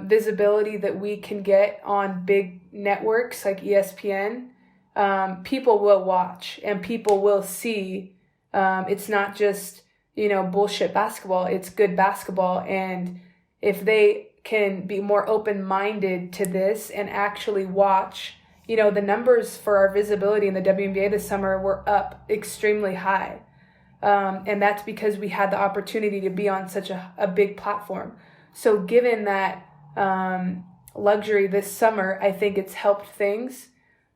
visibility that we can get on big networks like ESPN, people will watch and people will see it's not just, bullshit basketball. It's good basketball. And if they can be more open-minded to this and actually watch, the numbers for our visibility in the WNBA this summer were up extremely high. And that's because we had the opportunity to be on such a big platform. So given that luxury this summer, I think it's helped things.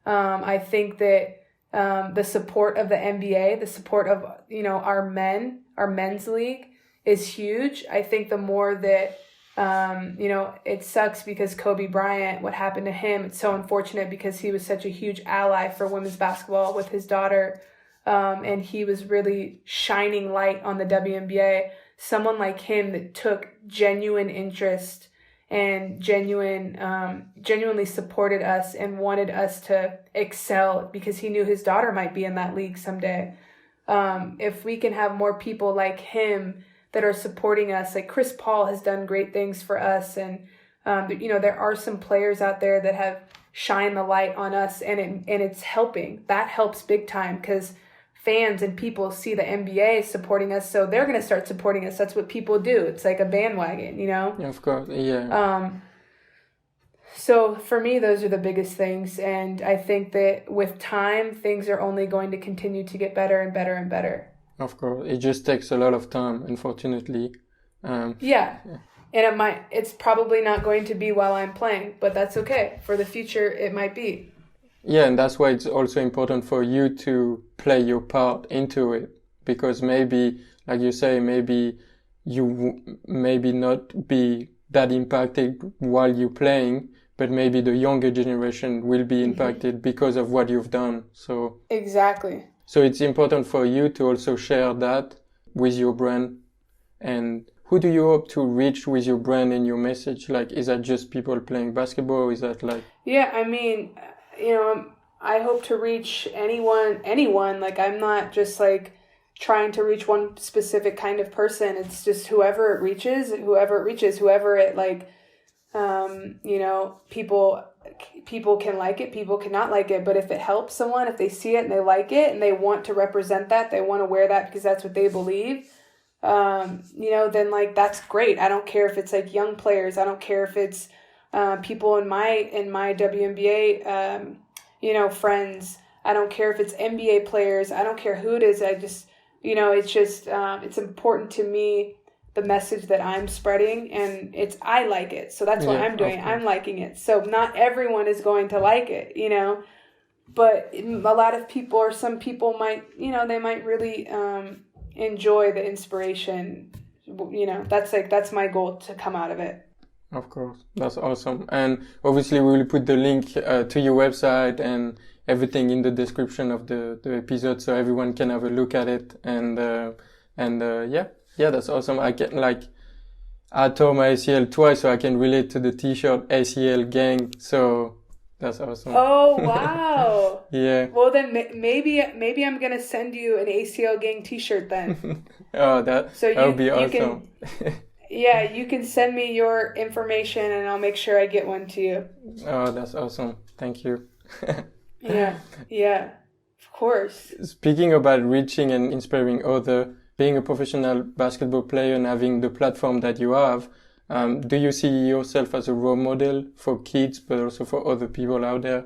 I think that the support of the NBA, the support of, our men's league is huge. I think the more that it sucks because Kobe Bryant, what happened to him, it's so unfortunate because he was such a huge ally for women's basketball with his daughter. And he was really shining light on the WNBA. Someone like him that took genuine interest and genuinely supported us and wanted us to excel because he knew his daughter might be in that league someday. If we can have more people like him that are supporting us, like Chris Paul has done great things for us. And, there are some players out there that have shined the light on us and it's helping. That helps big time because fans and people see the NBA supporting us. So they're going to start supporting us. That's what people do. It's like a bandwagon, Yeah, of course. Yeah. So for me, those are the biggest things. And I think that with time, things are only going to continue to get better and better and better. Of course, it just takes a lot of time, unfortunately. Yeah. And it's probably not going to be while I'm playing, but that's okay. For the future, it might be. Yeah, and that's why it's also important for you to play your part into it. Because maybe, like you say, maybe you maybe not be that impacted while you're playing, but maybe the younger generation will be impacted because of what you've done. So exactly. So it's important for you to also share that with your brand. And who do you hope to reach with your brand and your message? Like, is that just people playing basketball? Is that like... Yeah, I mean, I hope to reach anyone. Like, I'm not just like trying to reach one specific kind of person. It's just whoever it reaches, whoever it like, people can like it, people cannot like it. But if it helps someone, if they see it and they like it and they want to represent that, they want to wear that because that's what they believe, then like that's great. I don't care if it's like young players. I don't care if it's people in my WNBA, friends. I don't care if it's NBA players. I don't care who it is. I just, it's important to me, the message that I'm spreading, and I like it. So that's what I'm doing. I'm liking it. So not everyone is going to like it, but a lot of people or some people might, they might really enjoy the inspiration. That's my goal to come out of it. Of course. That's awesome. And obviously we will put the link to your website and everything in the description of the episode so everyone can have a look at it. Yeah, that's awesome. I tore my ACL twice, so I can relate to the t-shirt ACL gang. So that's awesome. Oh, wow. Yeah. Well, then maybe I'm going to send you an ACL gang t-shirt then. Oh, that would be awesome. Yeah, you can send me your information and I'll make sure I get one to you. Oh, that's awesome. Thank you. Yeah, of course. Speaking about reaching and inspiring others, being a professional basketball player and having the platform that you have, do you see yourself as a role model for kids, but also for other people out there?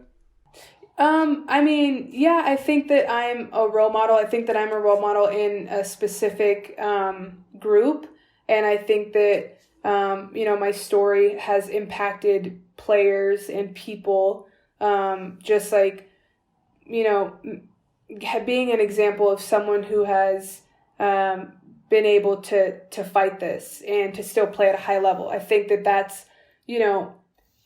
I think that I'm a role model. I think that I'm a role model in a specific group. And I think that My story has impacted players and people, just like, being an example of someone who has been able to fight this and to still play at a high level. I think that's,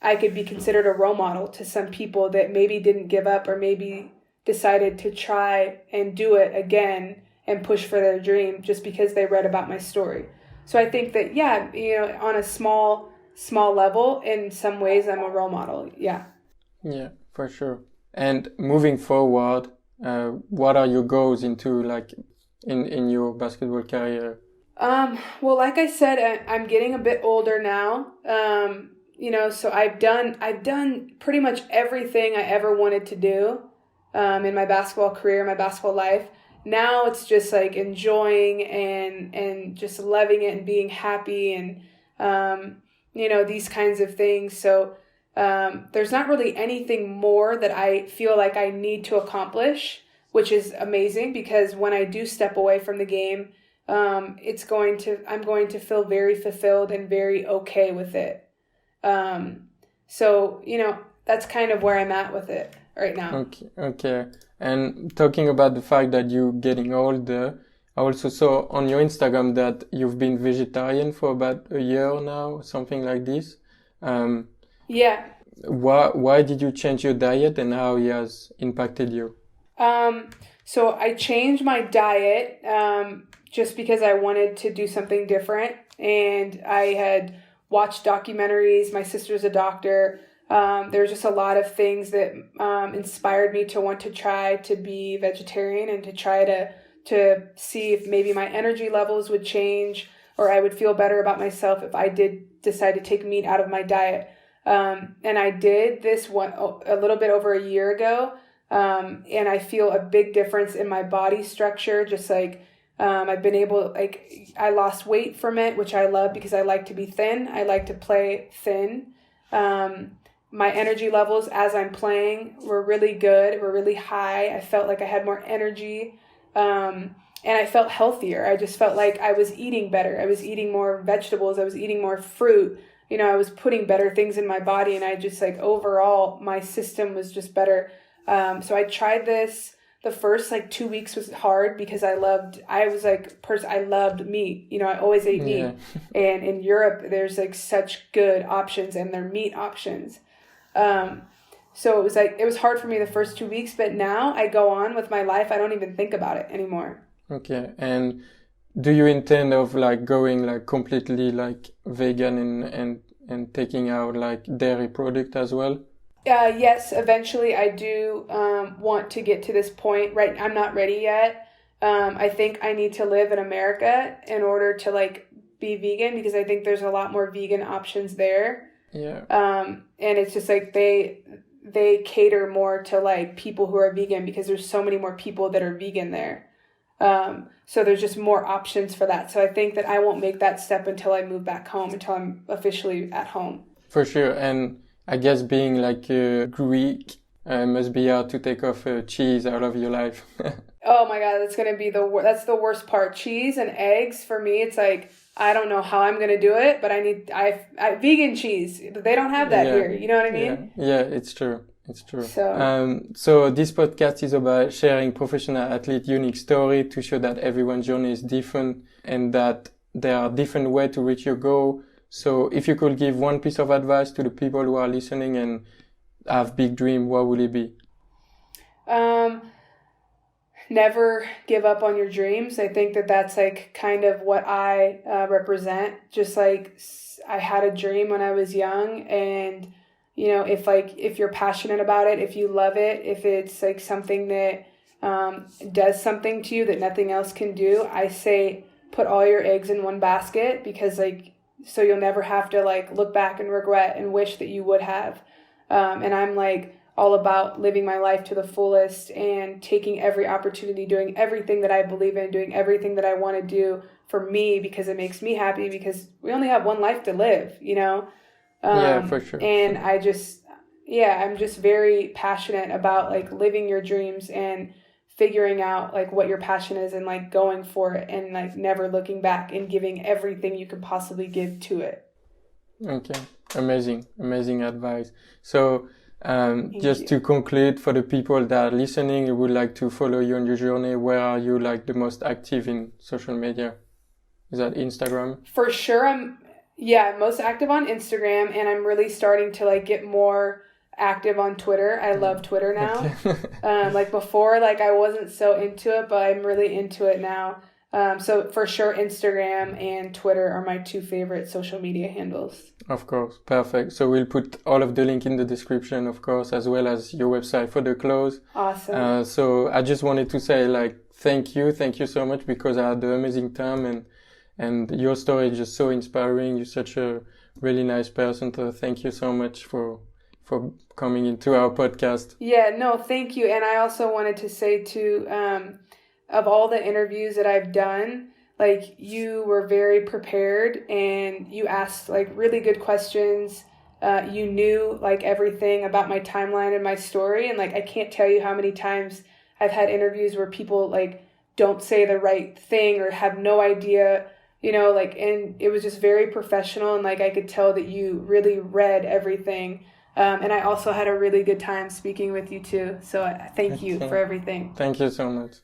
I could be considered a role model to some people that maybe didn't give up or maybe decided to try and do it again and push for their dream just because they read about my story. So I think that, on a small level, in some ways, I'm a role model. Yeah. Yeah, for sure. And moving forward, what are your goals into like in your basketball career? Well, like I said, I'm getting a bit older now. So I've done pretty much everything I ever wanted to do, in my basketball career, my basketball life. Now it's just like enjoying and just loving it and being happy and, these kinds of things. So, there's not really anything more that I feel like I need to accomplish, which is amazing because when I do step away from the game, I'm going to feel very fulfilled and very okay with it. So, that's kind of where I'm at with it right now. Okay. And talking about the fact that you're getting older, I also saw on your Instagram that you've been vegetarian for about a year now, something like this. Yeah. Why did you change your diet and how it has impacted you? So I changed my diet, just because I wanted to do something different, and I had watched documentaries. My sister's a doctor. There's just a lot of things that inspired me to want to try to be vegetarian and to try to see if maybe my energy levels would change or I would feel better about myself if I did decide to take meat out of my diet. And I did this a little bit over a year ago, and I feel a big difference in my body structure. Just like I've been able, I lost weight from it, which I love because I like to be thin. I like to play thin. My energy levels as I'm playing were really good, were really high. I felt like I had more energy, and I felt healthier. I just felt like I was eating better. I was eating more vegetables. I was eating more fruit. I was putting better things in my body, and I just overall, my system was just better. So I tried this. The first 2 weeks was hard because I loved meat. I always ate meat. And in Europe, there's such good options and they're meat options. So it was hard for me the first 2 weeks, but now I go on with my life. I don't even think about it anymore. Okay. And do you intend of going completely vegan and taking out dairy product as well? Yes, eventually I do want to get to this point. Right, I'm not ready yet. I think I need to live in America in order to be vegan because I think there's a lot more vegan options there. Yeah. And it's just they cater more to people who are vegan because there's so many more people that are vegan there. So there's just more options for that. So I think that I won't make that step until I move back home, until I'm officially at home. For sure. And I guess being a Greek must be hard to take off cheese out of your life. Oh my God, that's gonna be that's the worst part. Cheese and eggs for me, it's I don't know how I'm gonna do it, but I vegan cheese. They don't have that here. You know what I mean? Yeah, it's true. It's true. So, so this podcast is about sharing professional athlete unique story to show that everyone's journey is different and that there are different ways to reach your goal. So if you could give one piece of advice to the people who are listening and have big dream, what would it be? Never give up on your dreams. I think that that's kind of what I represent. Just I had a dream when I was young, and if you're passionate about it, if you love it, if it's something that does something to you that nothing else can do, I say put all your eggs in one basket because so you'll never have to look back and regret and wish that you would have. And I'm all about living my life to the fullest and taking every opportunity, doing everything that I believe in, doing everything that I want to do for me because it makes me happy because we only have one life to live, Yeah, for sure. And I'm just very passionate about living your dreams and figuring out what your passion is and going for it and never looking back and giving everything you could possibly give to it. Okay. Amazing advice. So, Thank just you. to conclude, for the people that are listening, who would like to follow you on your journey, where are you like the most active in social media? Is that Instagram? For sure, yeah, most active on Instagram, and I'm really starting to like get more active on Twitter. I Yeah. love Twitter Okay. now. Like before, like I wasn't so into it, but I'm really into it now. So for sure, Instagram and Twitter are my two favorite social media handles. Of course. Perfect. So we'll put all of the link in the description, of course, as well as your website for the clothes. Awesome. So I just wanted to say like thank you so much because I had an amazing time and your story is just so inspiring. You're such a really nice person. So thank you so much for coming into our podcast. Yeah, no, thank you. And I also wanted to say too, of all the interviews that I've done, like you were very prepared and you asked like really good questions. You knew like everything about my timeline and my story. And like I can't tell you how many times I've had interviews where people like don't say the right thing or have no idea, like, and it was just very professional. And like I could tell that you really read everything. And I also had a really good time speaking with you too. So thank you for Okay. everything. Thank you so much.